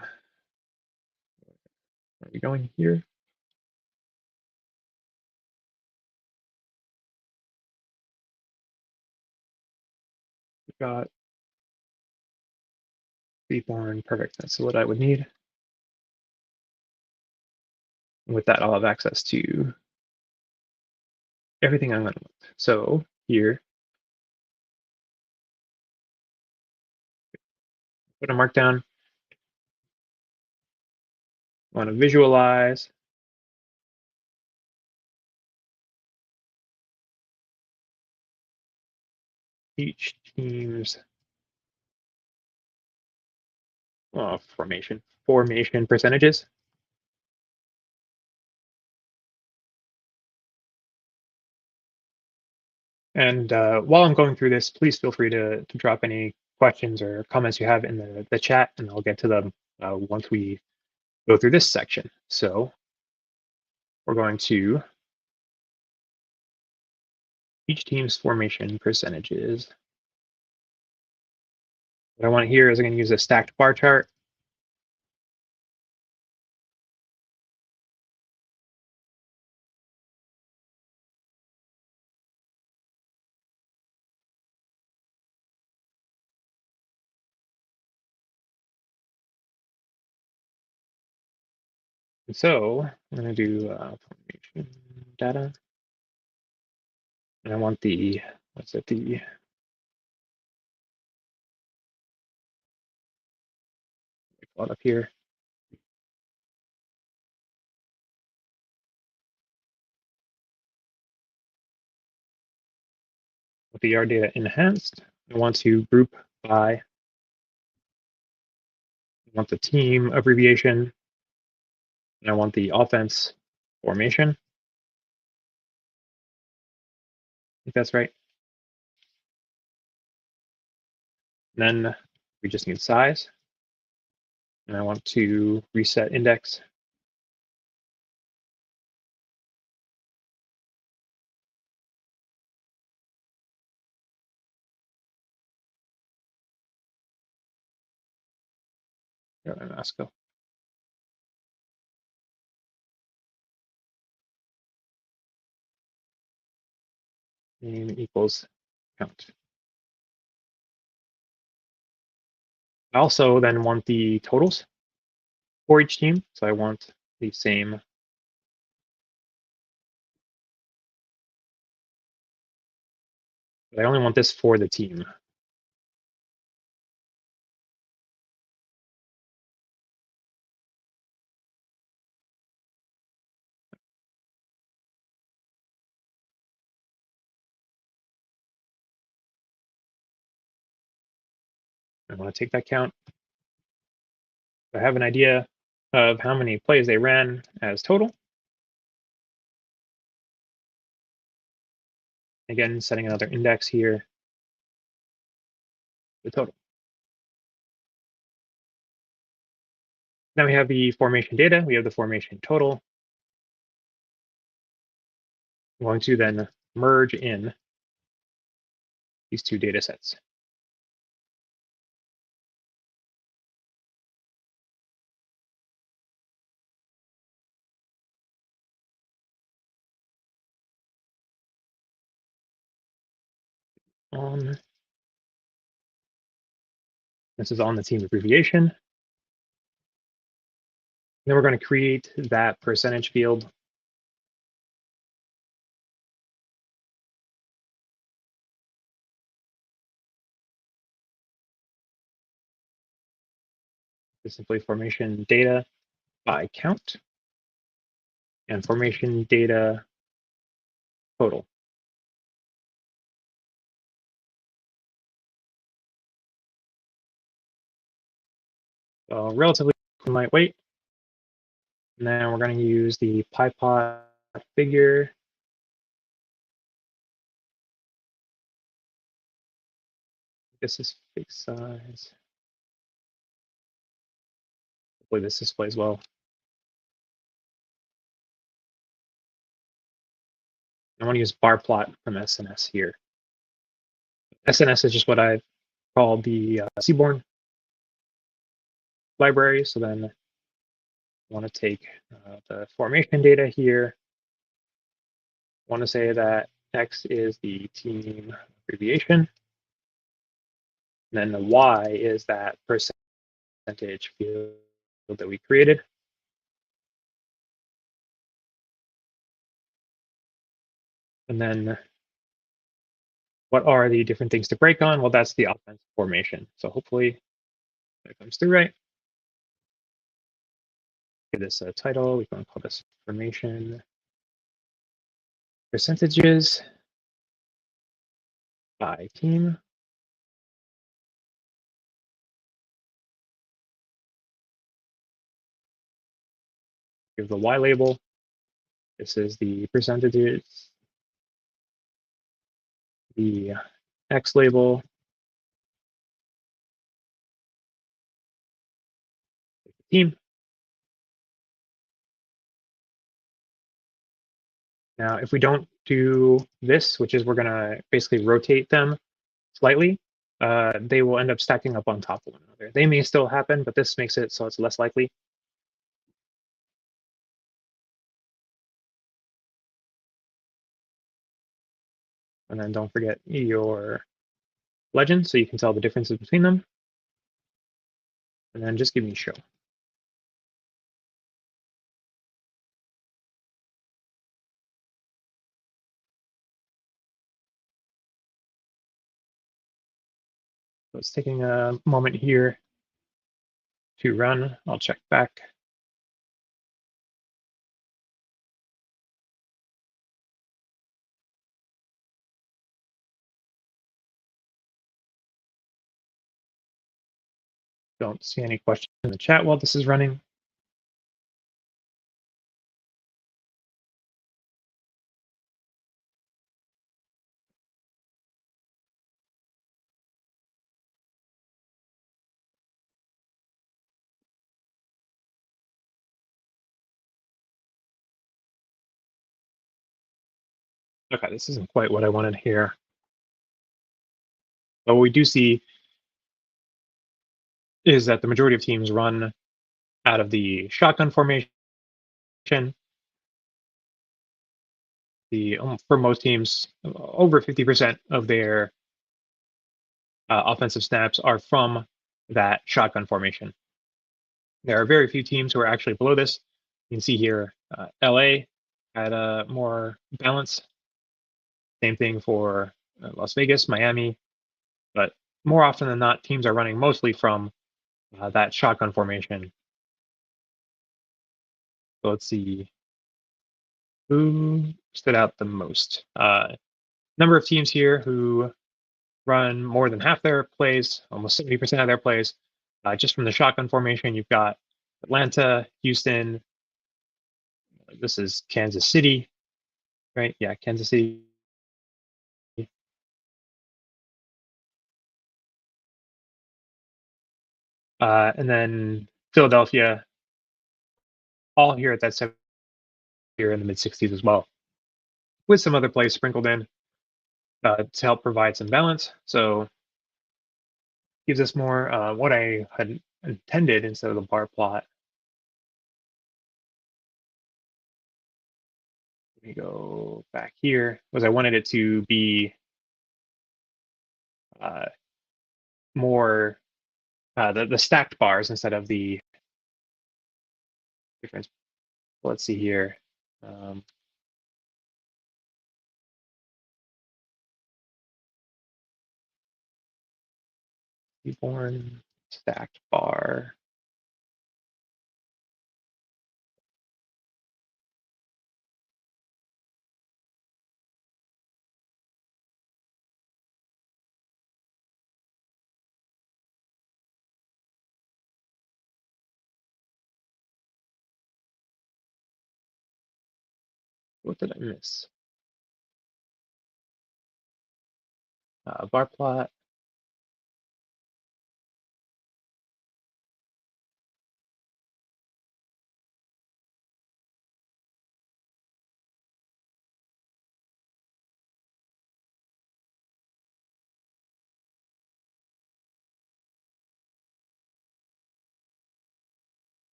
we going here? We got Seaborn, perfect, that's what I would need. And with that, I'll have access to everything I'm going to want. So here, put a markdown. I want to visualize each team's formation percentages. And while I'm going through this, please feel free to drop any questions or comments you have in the chat, and I'll get to them once we go through this section. So we're going to each team's formation percentages. What I want here is I'm going to use a stacked bar chart. And so I'm going to do formation data. And I want the, what's it, the plot up here. With the yard data enhanced, I want to group by, I want the team abbreviation, and I want the offense formation. I think that's right. And then we just need size. And I want to reset index. Let's go. Name equals count. I also then want the totals for each team. So I want the same. But I only want this for the team. I want to take that count. I have an idea of how many plays they ran as total. Again, setting another index here, the total. Now we have the formation data, we have the formation total. I'm going to then merge in these two data sets. On. This is on the team abbreviation. Then we're going to create that percentage field. It's simply formation data by count and formation data total. So relatively lightweight. Now we're going to use the PyPot figure. This is fixed size. Hopefully this displays well. I want to use bar plot from SNS here. SNS is just what I've called the Seaborn library. So then I want to take the formation data here. I want to say that X is the team abbreviation. And then the Y is that percentage field that we created. And then what are the different things to break on? Well, that's the offensive formation. So hopefully that comes through right. Give this a title. We can call this formation percentages by team. Give the Y label. This is the percentages. The X label. Team. Now, if we don't do this, which is we're going to basically rotate them slightly, they will end up stacking up on top of one another. They may still happen, but this makes it so it's less likely. And then don't forget your legend so you can tell the differences between them. And then just give me show. So it's taking a moment here to run. I'll check back. Don't see any questions in the chat while this is running. Okay, this isn't quite what I wanted here. But what we do see is that the majority of teams run out of the shotgun formation. For most teams, over 50% of their offensive snaps are from that shotgun formation. There are very few teams who are actually below this. You can see here, LA had a more balance. Same thing for Las Vegas, Miami. But more often than not, teams are running mostly from that shotgun formation. So let's see who stood out the most. Number of teams here who run more than half their plays, almost 70% of their plays, just from the shotgun formation. You've got Atlanta, Houston. This is Kansas City, right? Yeah, Kansas City. And then Philadelphia, all here at that 70 here in the mid 60s as well. with some other plays sprinkled in to help provide some balance. So gives us more what I had intended instead of the bar plot. Let me go back here, was I wanted it to be uh, more the stacked bars instead of the difference. Let's see here. Keyboard stacked bar. What did I miss? Bar plot.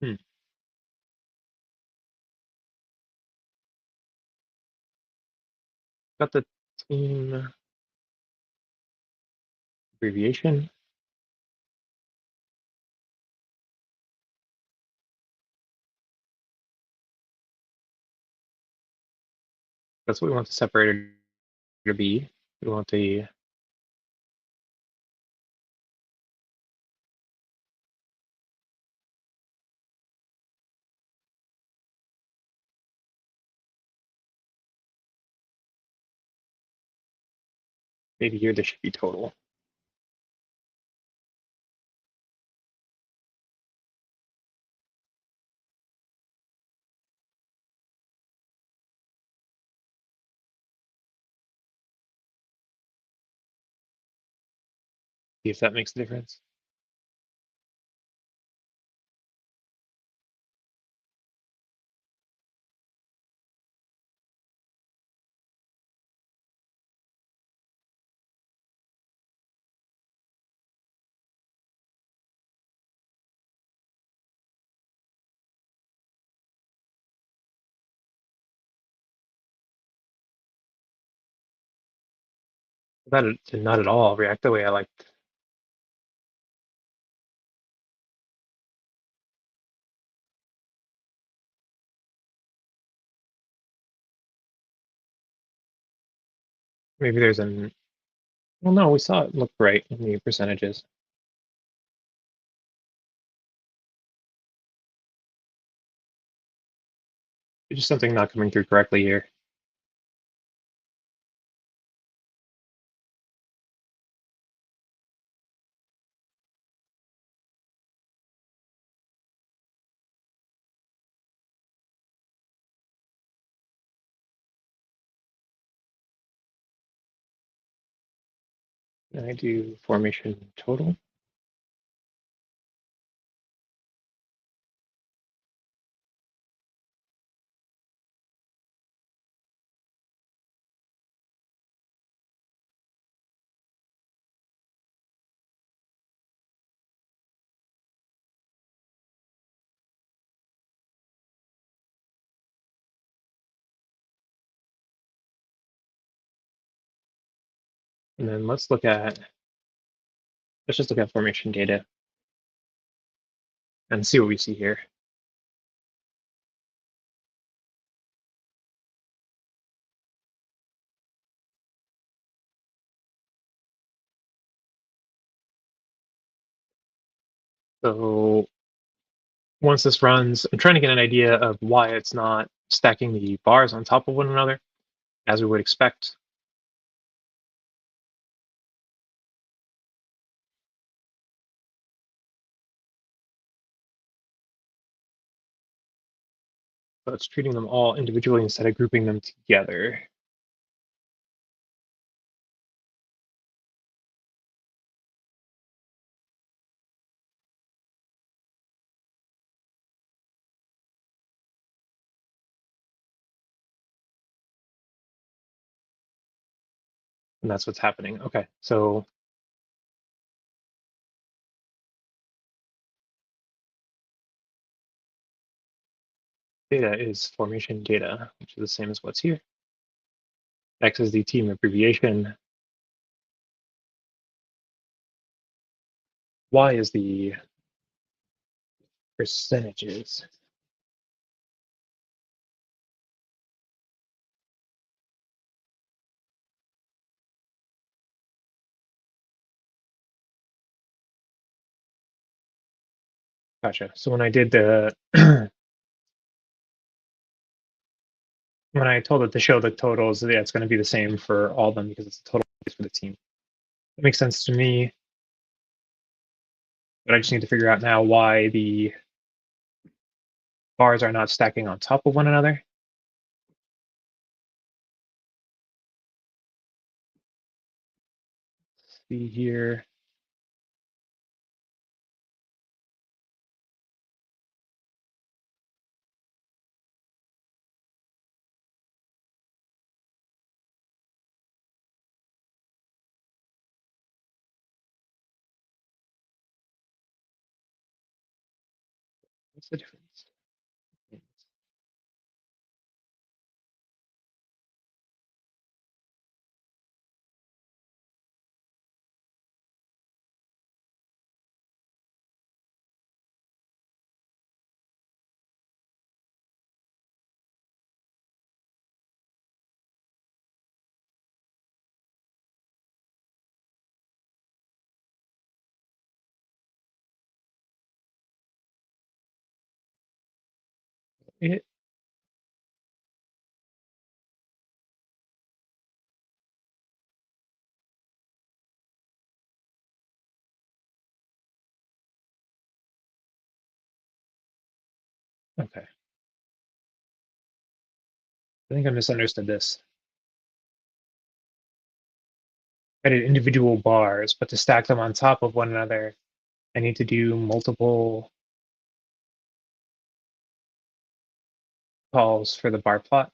Hmm. Got the team abbreviation. That's what we want the separator to be. We want the maybe here this should be total. See if that makes a difference. That did not at all react the way I liked. Maybe there's an, well, no, we saw it look right in the percentages. It's just something not coming through correctly here. And I do formation total. And then let's just look at formation data and see what we see here. So once this runs, I'm trying to get an idea of why it's not stacking the bars on top of one another, as we would expect. So it's treating them all individually instead of grouping them together. And that's what's happening. Okay, so data is formation data, which is the same as what's here. X is the team abbreviation. Y is the percentages. Gotcha. So when I did the when I told it to show the totals, yeah, it's going to be the same for all of them because it's the total for the team. It makes sense to me, but I just need to figure out now why the bars are not stacking on top of one another. Let's see here. What's the difference? It, okay. I think I misunderstood this. I did individual bars, but to stack them on top of one another, I need to do multiple calls for the bar plot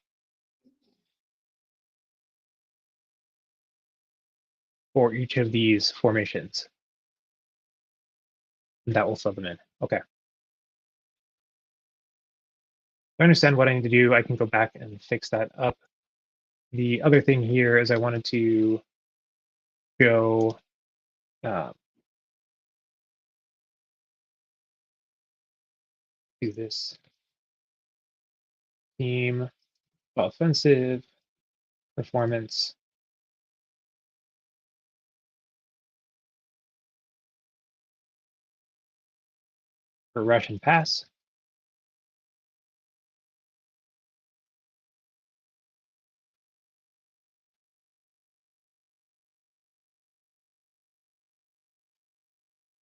for each of these formations. And that will fill them in. Okay. If I understand what I need to do, I can go back and fix that up. The other thing here is I wanted to go do this team offensive performance for rush and pass.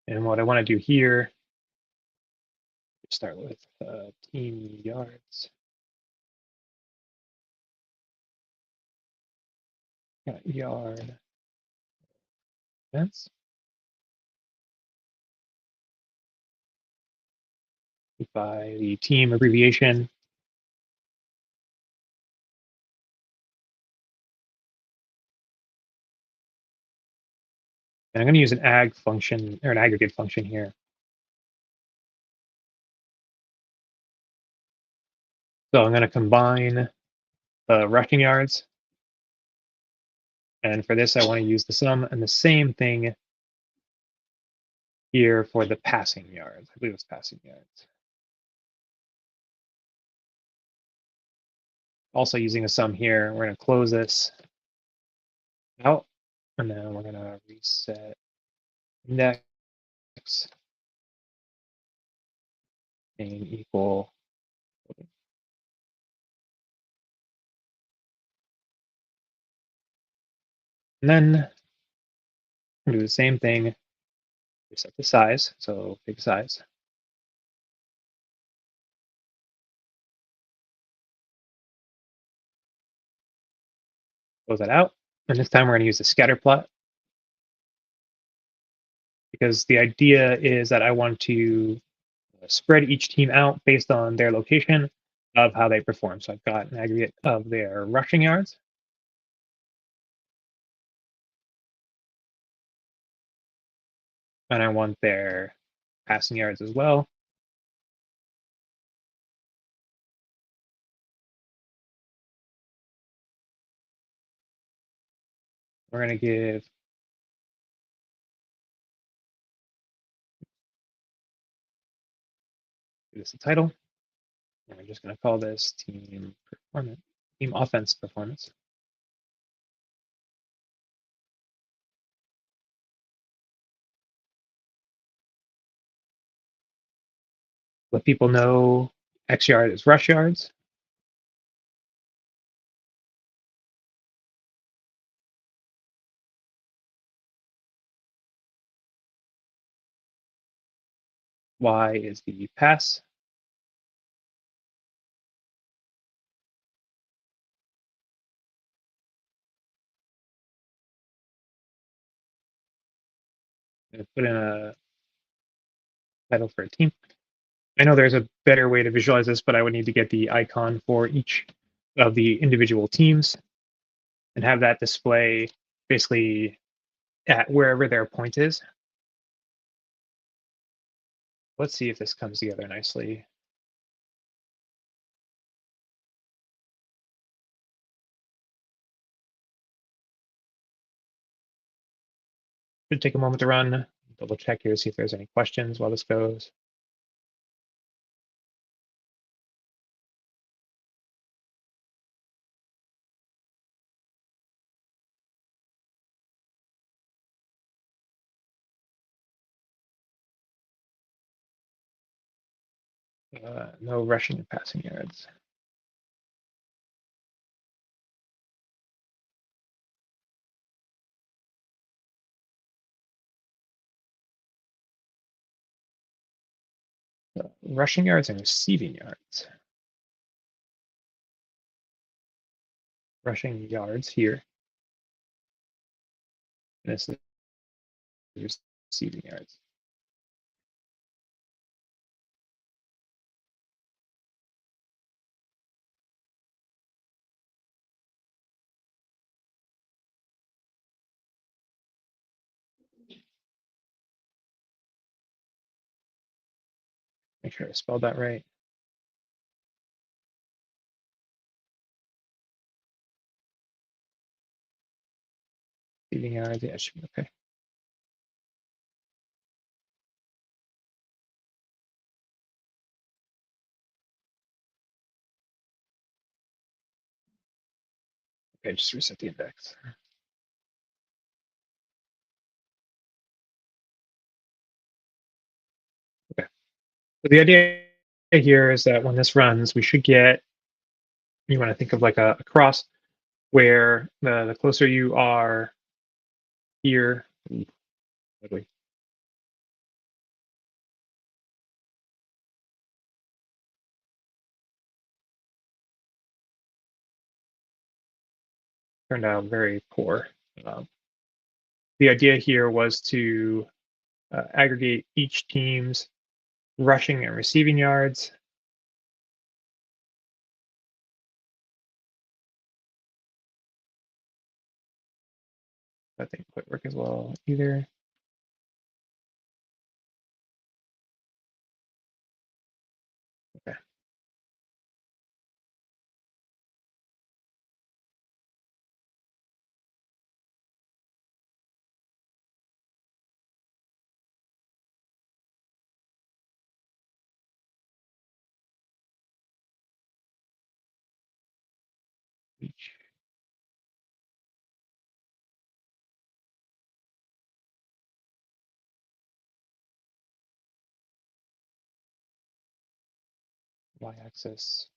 And what I want to do here, start with team yards. Yard defense. By the team abbreviation. And I'm going to use an ag function or an aggregate function here. So I'm going to combine the rushing yards. And for this, I want to use the sum and the same thing here for the passing yards. I believe it's passing yards. Also using a sum here, we're going to close this out. And then we're going to reset index name equal. And then do the same thing, reset the size, so big size. Close that out. And this time we're going to use the scatter plot because the idea is that I want to spread each team out based on their location of how they perform. So I've got an aggregate of their rushing yards. and I want their passing yards as well. We're going to give this a title. And we're just going to call this team performance, team offense performance. Let people know X yard is rush yards. Y is the pass. I'm going to put in a title for a team. I know there's a better way to visualize this, but I would need to get the icon for each of the individual teams and have that display basically at wherever their point is. Let's see if this comes together nicely. Should take a moment to run. Double check here to see if there's any questions while this goes. No rushing and passing yards. Rushing yards and receiving yards. Rushing yards here. And this is receiving yards. Make sure I spelled that right. Receiving yards, yeah, it should be okay. Okay, just reset the index. Okay. So the idea here is that when this runs, we should get, you want to think of like a cross where the closer you are here, ugly. Turned out very poor. The idea here was to aggregate each team's rushing and receiving yards. That didn't quite work as well either. Okay. Each. Y-axis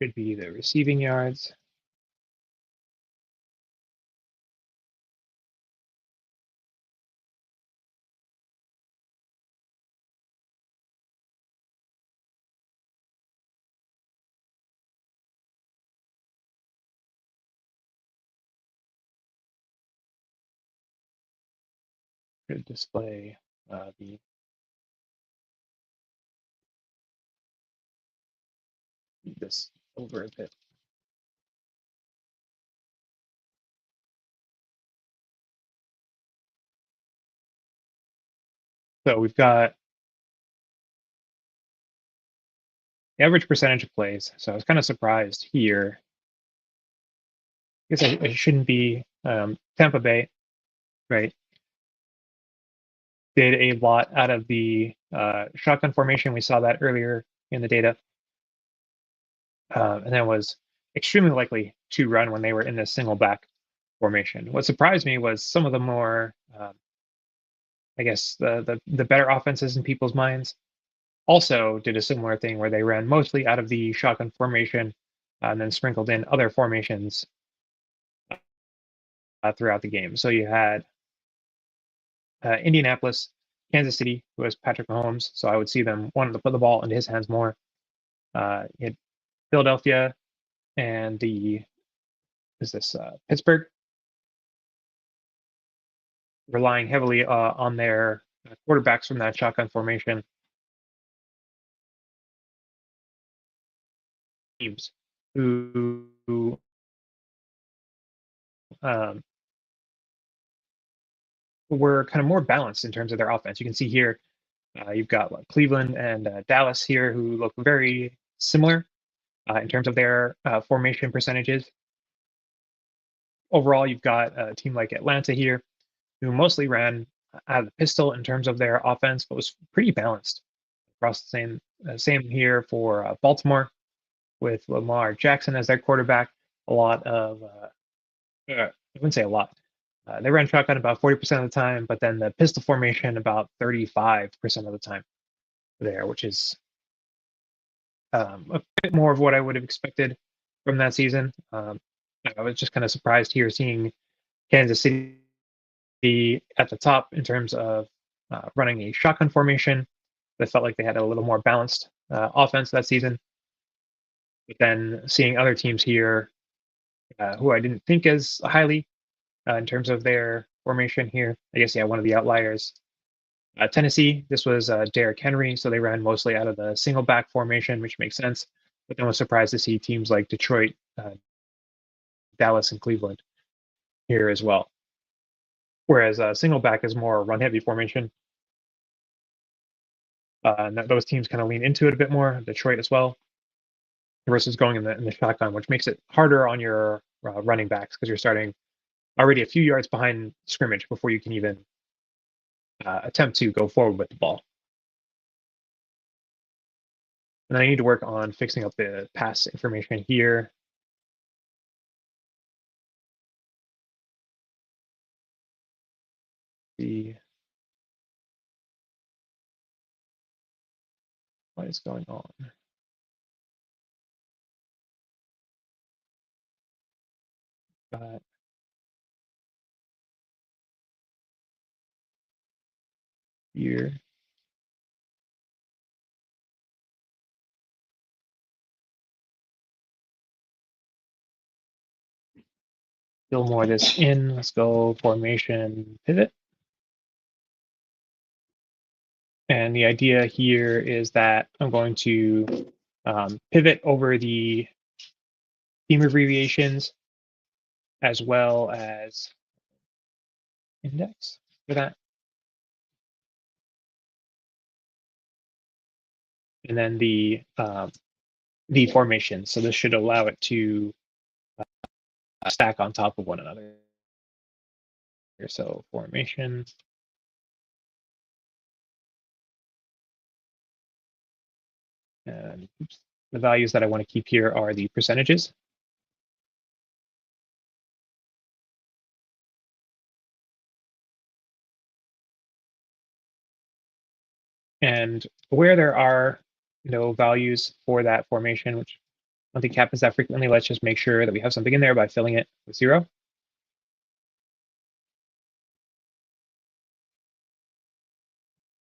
could be the receiving yards. Could display the this over a bit. So we've got the average percentage of plays. So I was kind of surprised here. I guess I shouldn't be. Tampa Bay, right, did a lot out of the shotgun formation. We saw that earlier in the data. And then was extremely likely to run when they were in this single back formation. What surprised me was some of the more, I guess, the better offenses in people's minds also did a similar thing where they ran mostly out of the shotgun formation and then sprinkled in other formations throughout the game. So you had Indianapolis, Kansas City, who has Patrick Mahomes. So I would see them wanting to put the ball into his hands more. You had Philadelphia and Pittsburgh, relying heavily on their quarterbacks from that shotgun formation. Teams who um, were kind of more balanced in terms of their offense. You can see here, you've got Cleveland and Dallas here, who look very similar in terms of their formation percentages. Overall, you've got a team like Atlanta here, who mostly ran out of the pistol in terms of their offense, but was pretty balanced across the same here for Baltimore, with Lamar Jackson as their quarterback. A lot of I wouldn't say a lot. They ran shotgun about 40% of the time, but then the pistol formation about 35% of the time there, which is a bit more of what I would have expected from that season. I was just kind of surprised here seeing Kansas City at the top in terms of running a shotgun formation. I felt like they had a little more balanced offense that season. But then seeing other teams here who I didn't think as highly in terms of their formation here. I guess, yeah, one of the outliers. Tennessee, this was Derrick Henry, so they ran mostly out of the single back formation, which makes sense. But then was surprised to see teams like Detroit, Dallas, and Cleveland here as well. Whereas single back is more run heavy formation. And those teams kind of lean into it a bit more, Detroit as well, versus going in the shotgun, which makes it harder on your running backs because you're starting already a few yards behind scrimmage before you can even attempt to go forward with the ball. And I need to work on fixing up the pass information here. See what is going on. But here. Fill more this in. Let's go formation pivot. And the idea here is that I'm going to pivot over the theme abbreviations as well as index for that. And then the formation. So this should allow it to stack on top of one another. So formation. And the values that I want to keep here are the percentages. And where there are no values for that formation, which I don't think happens that frequently, let's just make sure that we have something in there by filling it with 0.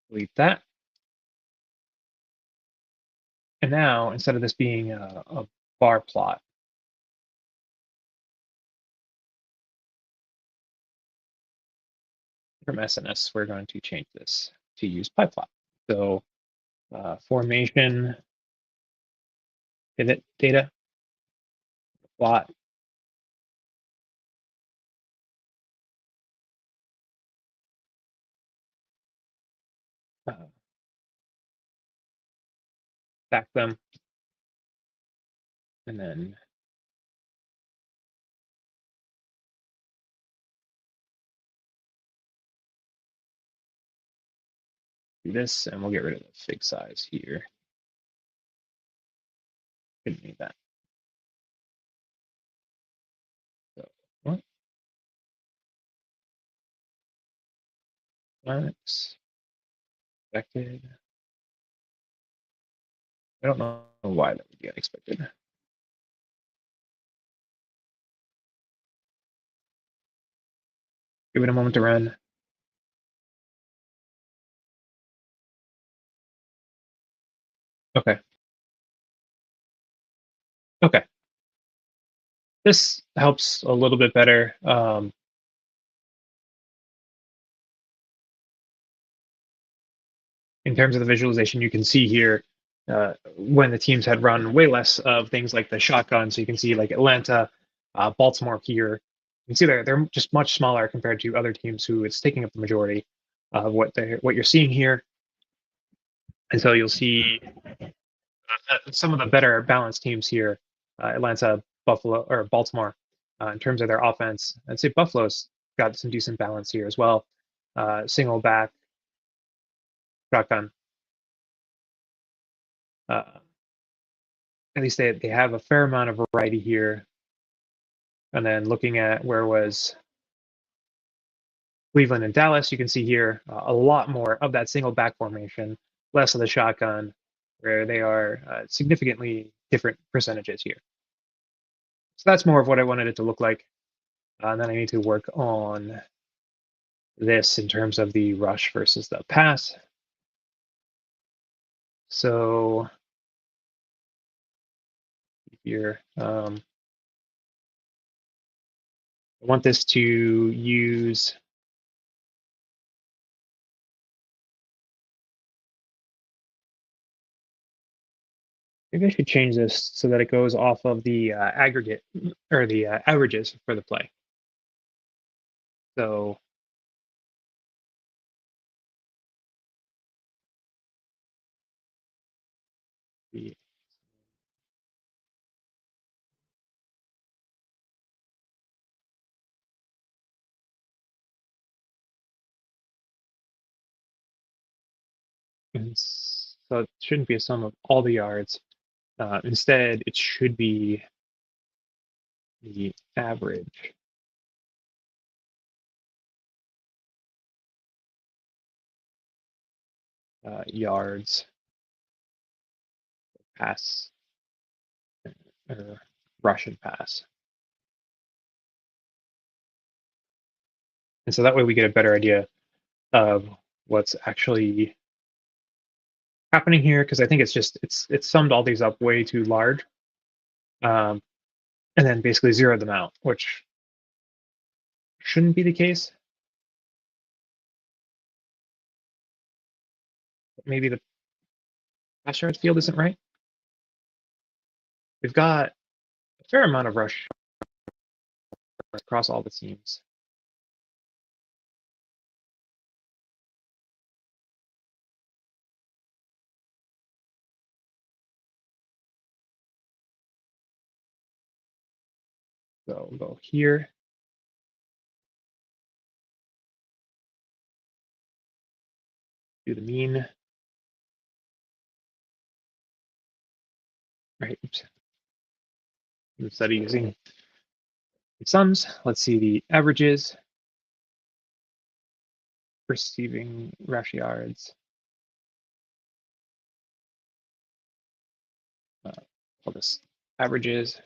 Delete that. And now, instead of this being a bar plot, from SNS, we're going to change this to use pie plot. So formation, pivot data, plot. stack them, and then do this, and we'll get rid of the fig size here. Didn't need that. So what? Linux expected. I don't know why that would be unexpected. Give it a moment to run. Okay. Okay. This helps a little bit better. In terms of the visualization, you can see here when the teams had run way less of things like the shotgun. So you can see like Atlanta, Baltimore here. You can see they're just much smaller compared to other teams who it's taking up the majority of what you're seeing here. And so you'll see some of the better balanced teams here, Atlanta, Buffalo, or Baltimore, in terms of their offense. I'd say Buffalo's got some decent balance here as well. Single back, shotgun. At least they have a fair amount of variety here. And then looking at where was Cleveland and Dallas, you can see here a lot more of that single back formation, less of the shotgun, where they are significantly different percentages here. So that's more of what I wanted it to look like. And then I need to work on this in terms of the rush versus the pass. So here, I want this to use maybe I should change this so that it goes off of the aggregate or the averages for the play. So the so it shouldn't be a sum of all the yards. Instead, it should be the average. Yards pass or rush and pass. And so that way we get a better idea of what's actually happening here, because I think it's summed all these up way too large, and then basically zeroed them out, which shouldn't be the case. Maybe the pass yards field isn't right. We've got a fair amount of rush across all the teams. So we'll go here. Do the mean. Right. Instead of using sums, let's see the averages. Receiving rush yards. All this averages.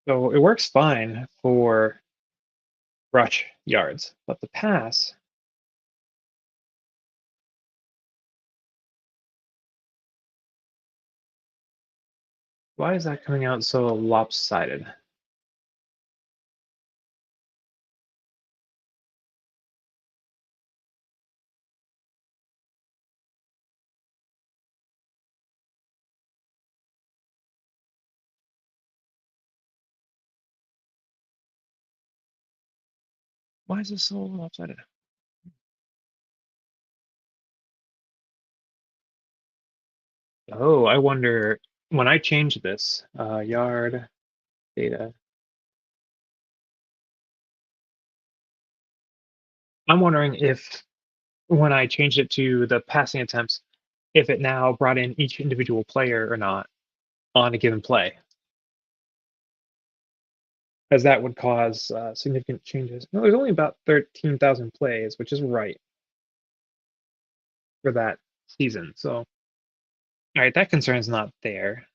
So it works fine for rush yards, but the pass, Why is that coming out so lopsided? Why is this so lopsided? Oh, I wonder when I change this yard data. I'm wondering if when I changed it to the passing attempts, if it now brought in each individual player or not on a given play, as that would cause significant changes. No, there's only about 13,000 plays, which is right for that season. So, all right, that concern's not there.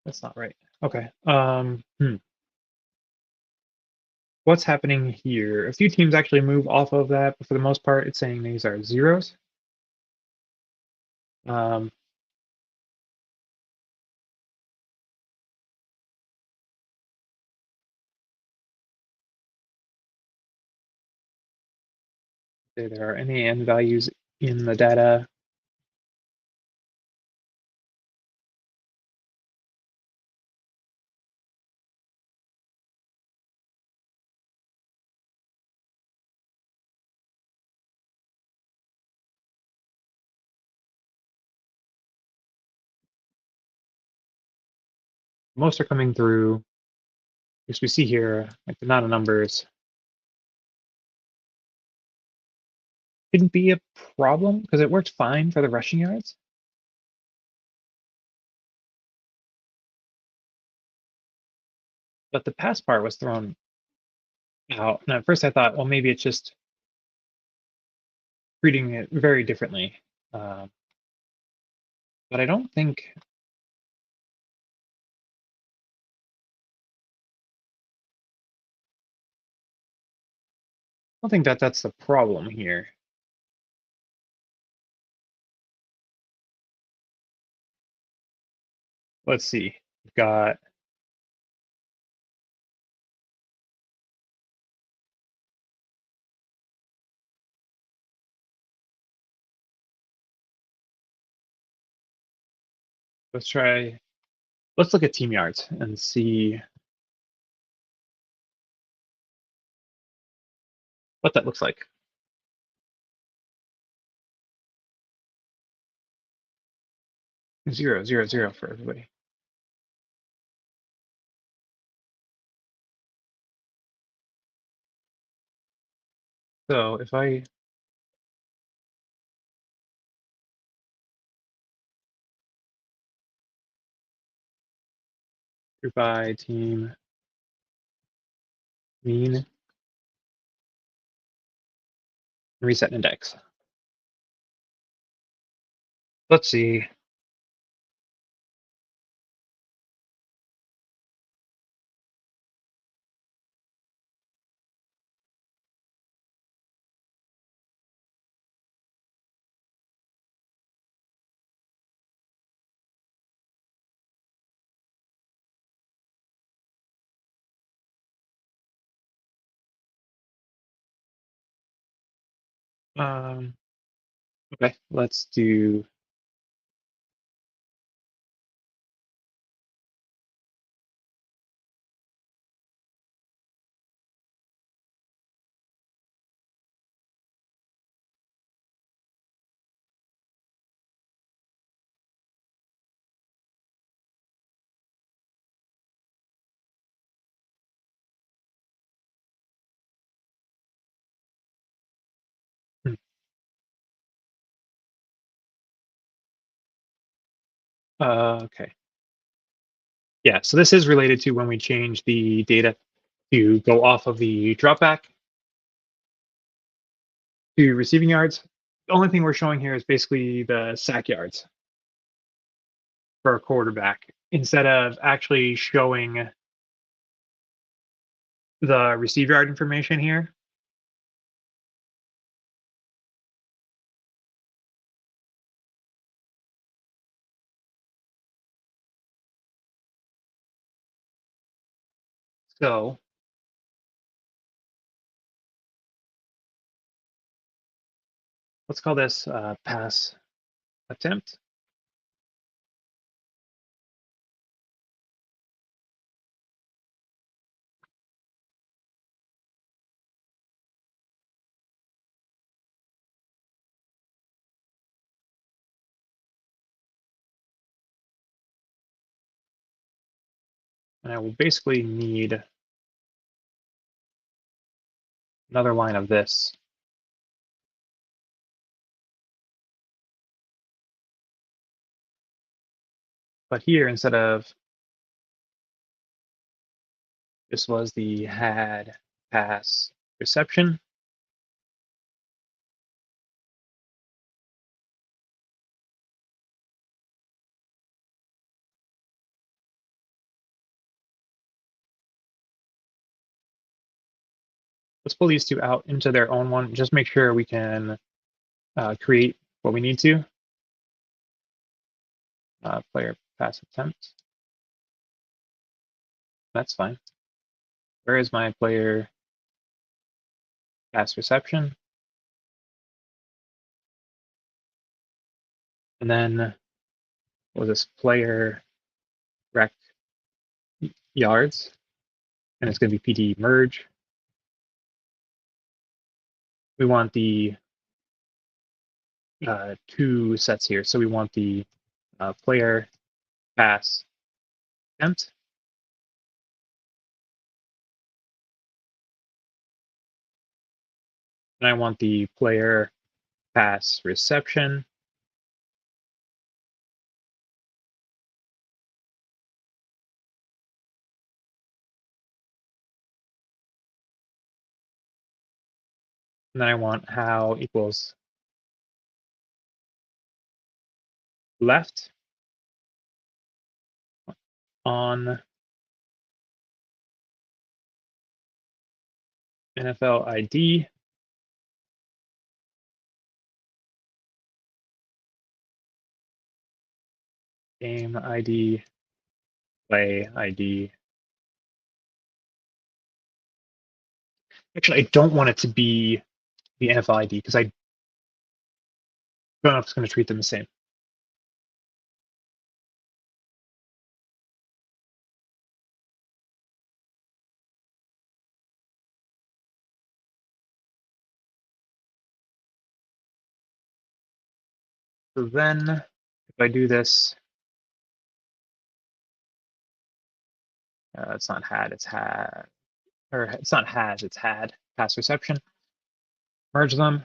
That's not right. Okay. What's happening here? A few teams actually move off of that, but for the most part, it's saying these are zeros. Um, if there are any n values in the data. Most are coming through, as we see here, like the amount of numbers shouldn't be a problem because it worked fine for the rushing yards. But the pass part was thrown out. And at first I thought, well, maybe it's just treating it very differently. Um, but I don't think that that's the problem here. Let's see. We've got let's try let's look at team yards and see what that looks like. 0, 0, 0 for everybody. So if I group by team mean reset index. Let's see. Um, okay, let's do hmm, okay. Yeah, so this is related to when we change the data to go off of the dropback to receiving yards. The only thing we're showing here is basically the sack yards for a quarterback instead of actually showing the receive yard information here. So let's call this pass attempt. And I will basically need another line of this. But here, instead of this was the had pass reception, let's pull these two out into their own one. Just make sure we can create what we need to. Player pass attempt. That's fine. Where is my player pass reception? And then was this player rec yards? And it's going to be PD merge. We want the two sets here. So we want the player pass attempt. And I want the player pass reception. And then I want how equals left on NFL ID. Game ID, play ID. Actually, I don't want it to be the NFL ID because I don't know if it's going to treat them the same. So then if I do this, it's not had, it's had, or it's not has, it's had pass reception. Merge them.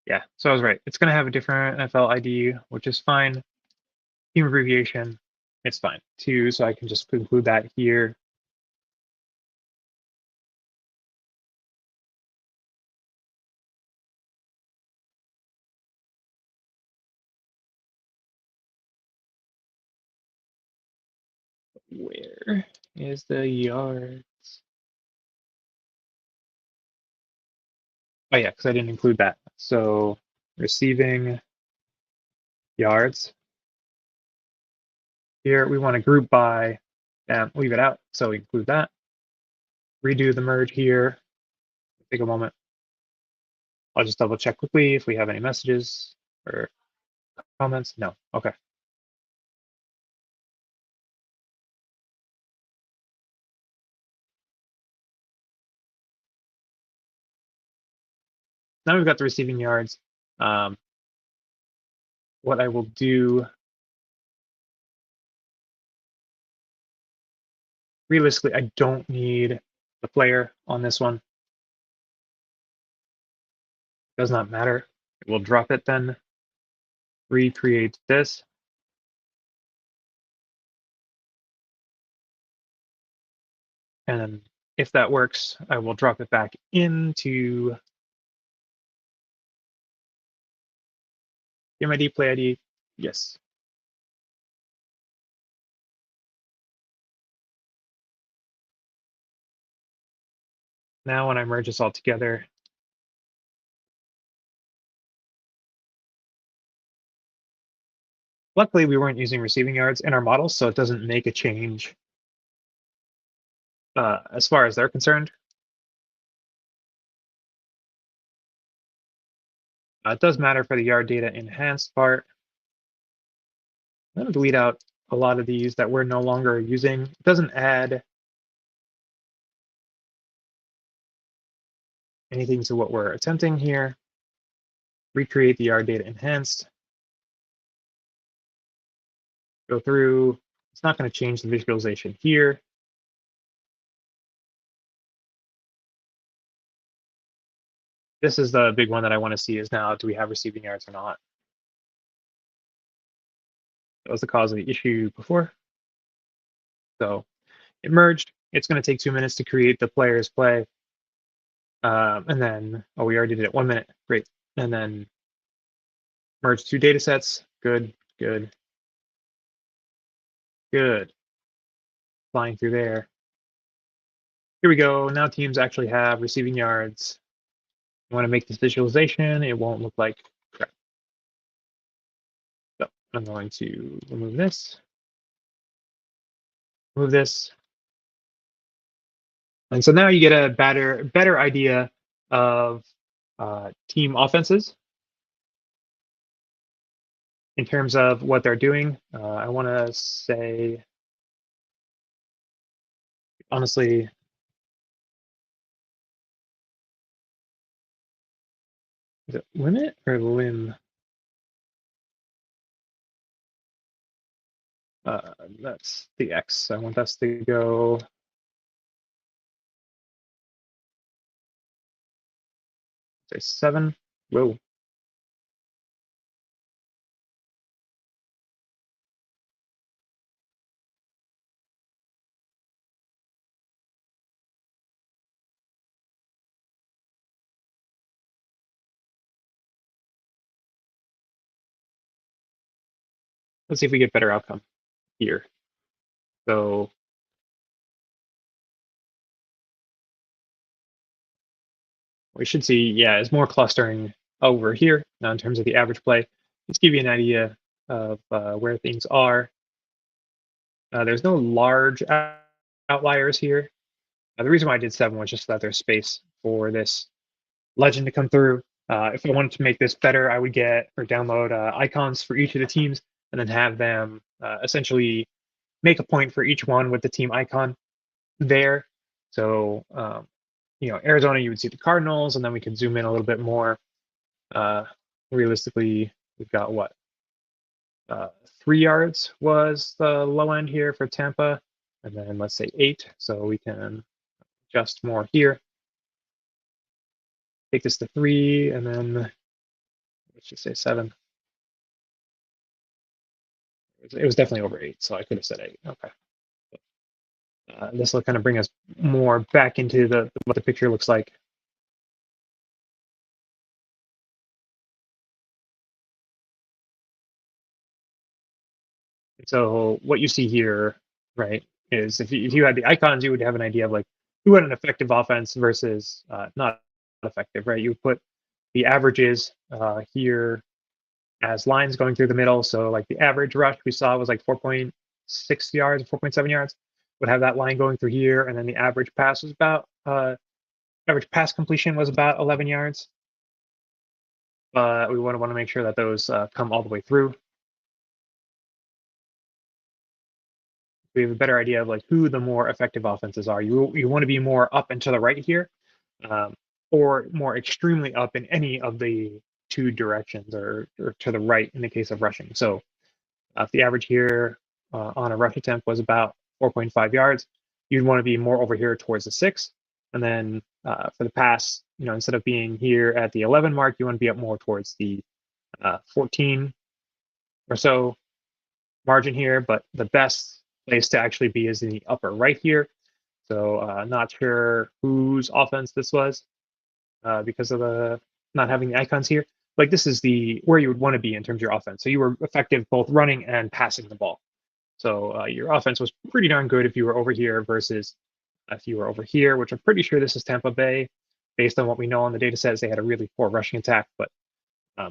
Yeah, so I was right. It's going to have a different NFL ID, which is fine. Team abbreviation, it's fine too. So I can just include that here. Where is the yards? Oh yeah, because I didn't include that. So receiving yards. Here we want to group by and leave it out. So include that. Redo the merge here. Take a moment. I'll just double check quickly if we have any messages or comments. No. Okay. Now we've got the receiving yards. what I will do, realistically, I don't need the player on this one. Does not matter. We'll drop it then. Recreate this. And then if that works, I will drop it back into Game ID, Play ID. Yes. Now when I merge this all together, luckily we weren't using receiving yards in our model, so it doesn't make a change as far as they're concerned. It does matter for the yard data enhanced part. I'm going to delete out a lot of these that we're no longer using. It doesn't add anything to what we're attempting here. Recreate the yard data enhanced. Go through. It's not going to change the visualization here. This is the big one that I want to see is now, do we have receiving yards or not? That was the cause of the issue before. So it merged. It's going to take 2 minutes to create the player's play. And then, oh, we already did it 1 minute. Great. And then merge 2 data sets. Good, good, good. Flying through there. Here we go. Now teams actually have receiving yards. I want to make this visualization. It won't look like crap. So I'm going to remove this. Move this. And so now you get a better idea of team offenses in terms of what they're doing. I want to say, honestly, is it limit or lim? That's the X. I want us to go. Say 7. Whoa. Let's see if we get better outcome here. So we should see, yeah, is more clustering over here. Now in terms of the average play, let's give you an idea of where things are. There's no large outliers here. The reason why I did 7 was just so that there's space for this legend to come through. If I wanted to make this better, I would get or download icons for each of the teams and then have them essentially make a point for each one with the team icon there. So, you know, Arizona, you would see the Cardinals, and then we could zoom in a little bit more. Realistically, we've got what? 3 yards was the low end here for Tampa, and then let's say 8. So we can adjust more here. Take this to 3, and then let's just say 7. It was definitely over 8, so I could have said 8. Okay. This will kind of bring us more back into what the picture looks like. So what you see here, right, is if you had the icons, you would have an idea of like who had an effective offense versus not effective, right? You would put the averages here as lines going through the middle. So like the average rush we saw was like 4.6 yards, 4.7 yards. Would have that line going through here, and then the average pass was about average pass completion was about 11 yards. But we want to make sure that those come all the way through. We have a better idea of like who the more effective offenses are. You want to be more up and to the right here, or more extremely up in any of the two directions or to the right in the case of rushing. So if the average here on a rush attempt was about 4.5 yards, you'd want to be more over here towards the 6. And then for the pass, instead of being here at the 11 mark, you want to be up more towards the 14 or so margin here. But the best place to actually be is in the upper right here. So not sure whose offense this was because of the not having the icons here. Like this is where you would want to be in terms of your offense. So you were effective both running and passing the ball. So your offense was pretty darn good if you were over here versus if you were over here, which I'm pretty sure this is Tampa Bay. Based on what we know on the data sets, they had a really poor rushing attack, but I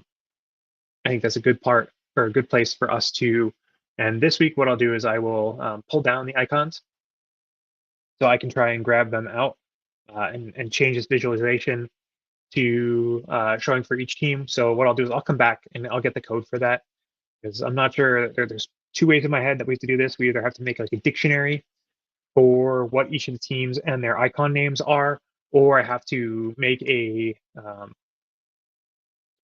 think that's a good part or a good place for us to. And this week, what I'll do is I will pull down the icons so I can try and grab them out and change this visualization to showing for each team. So what I'll do is I'll come back and I'll get the code for that because I'm not sure. There's two ways in my head that we have to do this. We either have to make like a dictionary for what each of the teams and their icon names are, or I have to make a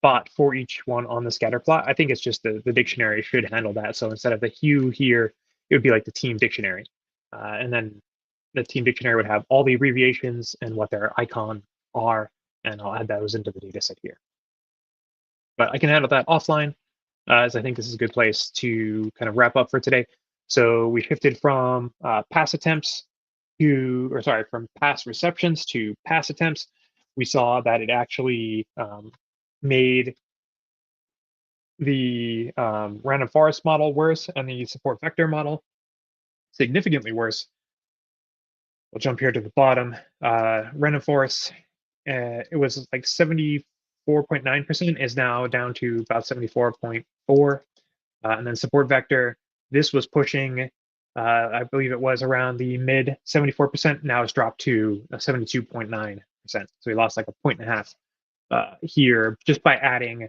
spot for each one on the scatter plot. I think it's just the dictionary should handle that. So instead of the hue here, it would be like the team dictionary. And then the team dictionary would have all the abbreviations and what their icon are, and I'll add those into the data set here. But I can handle that offline, as I think this is a good place to kind of wrap up for today. So we shifted from pass attempts from pass receptions to pass attempts. We saw that it actually made the random forest model worse and the support vector model significantly worse. We'll jump here to the bottom. Random forest, it was like 74.9% is now down to about 74.4. And then support vector, this was pushing, I believe it was around the mid 74%. Now it's dropped to 72.9%. So we lost like 1.5 points here just by adding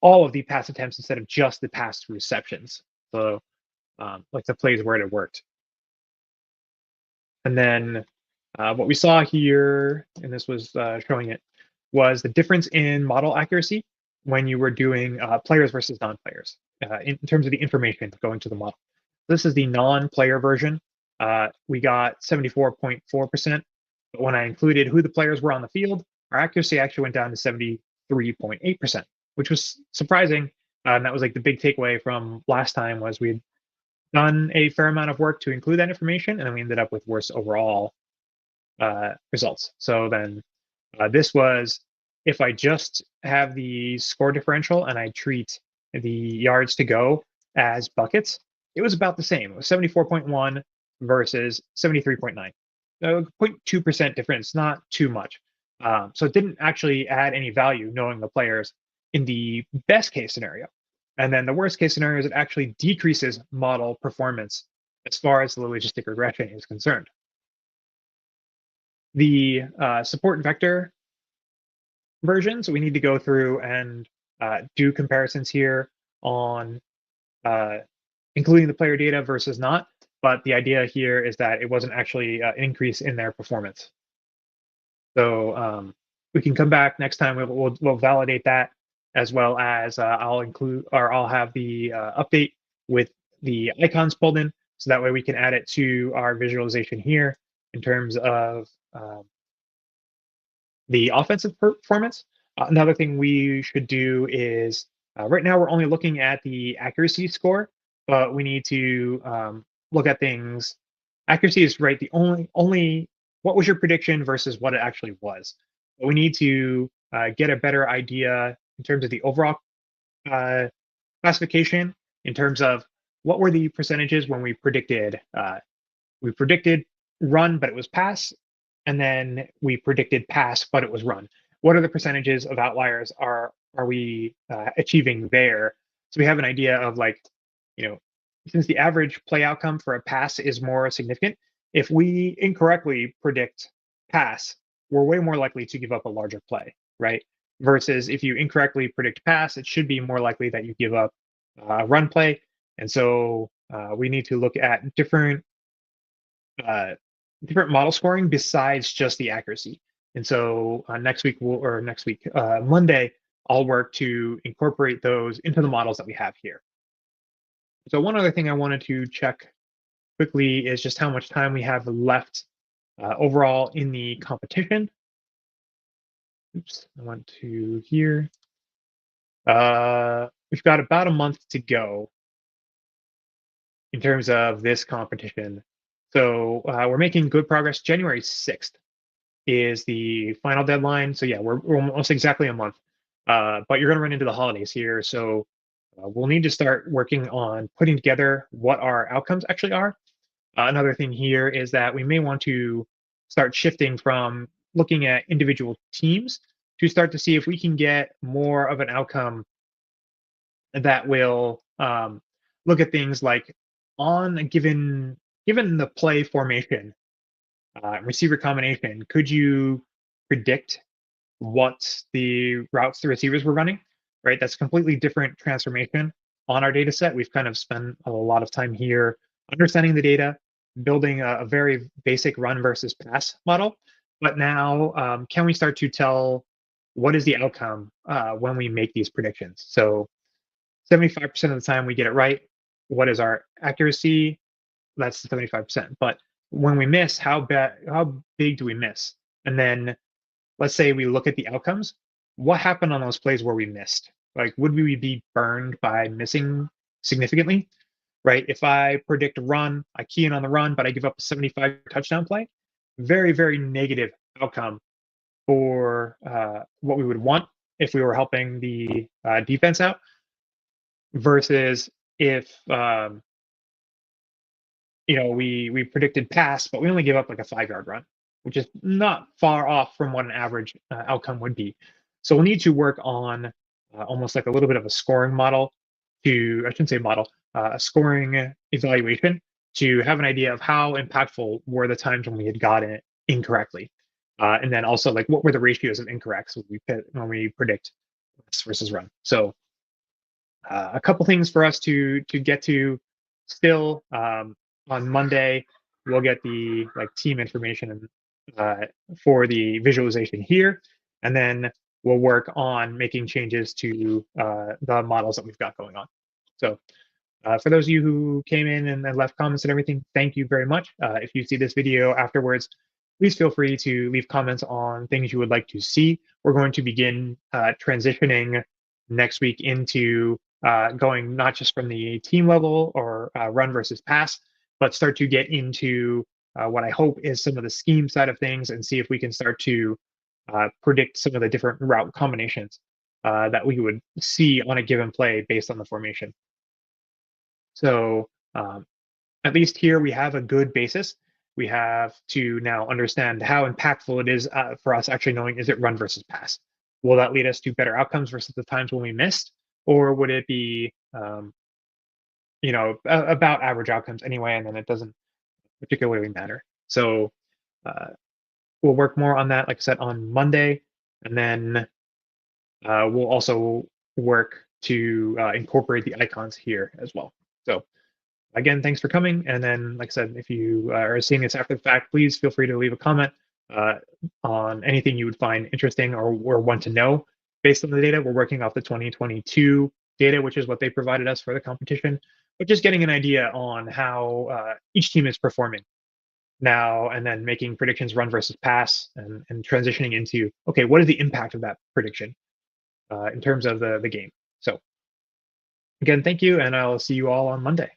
all of the pass attempts instead of just the pass receptions. So like the plays where it worked. And then what we saw here, and this was showing it, was the difference in model accuracy when you were doing players versus non-players in terms of the information going to the model. This is the non-player version. We got 74.4%, but when I included who the players were on the field, our accuracy actually went down to 73.8%, which was surprising. And that was like the big takeaway from last time was we'd done a fair amount of work to include that information, and then we ended up with worse overall results. So then this was, if I just have the score differential and I treat the yards to go as buckets, it was about the same. It was 74.1 versus 73.9. 0.2% difference, not too much. So it didn't actually add any value knowing the players in the best case scenario. And then the worst case scenario is it actually decreases model performance as far as the logistic regression is concerned. The support vector versions, we need to go through and do comparisons here on including the player data versus not. But the idea here is that it wasn't actually an increase in their performance. So we can come back next time. We'll validate that, as well as I'll have the update with the icons pulled in, so that way we can add it to our visualization here in terms of the offensive performance. Another thing we should do is right now we're only looking at the accuracy score, but we need to look at things. Accuracy is right. The only what was your prediction versus what it actually was. But we need to get a better idea in terms of the overall classification, in terms of what were the percentages when we predicted run, but it was pass, and then we predicted pass, but it was run. What are the percentages of outliers are we achieving there? So we have an idea of, like, since the average play outcome for a pass is more significant, if we incorrectly predict pass, we're way more likely to give up a larger play, right? Versus if you incorrectly predict pass, it should be more likely that you give up run play. And so we need to look at different model scoring besides just the accuracy. And so Monday, I'll work to incorporate those into the models that we have here. So one other thing I wanted to check quickly is just how much time we have left overall in the competition. Oops, I went to here. We've got about a month to go in terms of this competition. So we're making good progress. January 6th is the final deadline. So yeah, we're almost exactly a month. But you're going to run into the holidays here. So we'll need to start working on putting together what our outcomes actually are. Another thing here is that we may want to start shifting from looking at individual teams to start to see if we can get more of an outcome that will look at things like on a given the play formation, receiver combination, could you predict what the routes the receivers were running, right? That's a completely different transformation on our data set. We've kind of spent a lot of time here understanding the data, building a very basic run versus pass model. But now, can we start to tell what is the outcome when we make these predictions? So 75% of the time we get it right. What is our accuracy? That's 75%. But when we miss, how big do we miss? And then let's say we look at the outcomes. What happened on those plays where we missed? Like, would we be burned by missing significantly? Right? If I predict a run, I key in on the run, but I give up a 75 touchdown play, very, very negative outcome for what we would want if we were helping the defense out. Versus if we predicted pass, but we only give up like a 5-yard run, which is not far off from what an average outcome would be. So we'll need to work on almost like a little bit of a scoring model I shouldn't say model, a scoring evaluation to have an idea of how impactful were the times when we had gotten it incorrectly. And then also like what were the ratios of incorrects when we predict pass versus run. So a couple things for us to get to still. On Monday, we'll get the team information for the visualization here, and then we'll work on making changes to the models that we've got going on. So for those of you who came in and left comments and everything, thank you very much. If you see this video afterwards, please feel free to leave comments on things you would like to see. We're going to begin transitioning next week into going not just from the team level or run versus pass, but start to get into what I hope is some of the scheme side of things and see if we can start to predict some of the different route combinations that we would see on a given play based on the formation. So at least here we have a good basis. We have to now understand how impactful it is for us actually knowing, is it run versus pass? Will that lead us to better outcomes versus the times when we missed? Or would it be, about average outcomes anyway, and then it doesn't particularly matter? So we'll work more on that, like I said, on Monday. And then we'll also work to incorporate the icons here as well. So again, thanks for coming. And then, like I said, if you are seeing this after the fact, please feel free to leave a comment on anything you would find interesting or want to know based on the data. We're working off the 2022 data, which is what they provided us for the competition, but just getting an idea on how each team is performing now, and then making predictions run versus pass, and transitioning into, okay, what is the impact of that prediction in terms of the game? So again, thank you, and I'll see you all on Monday.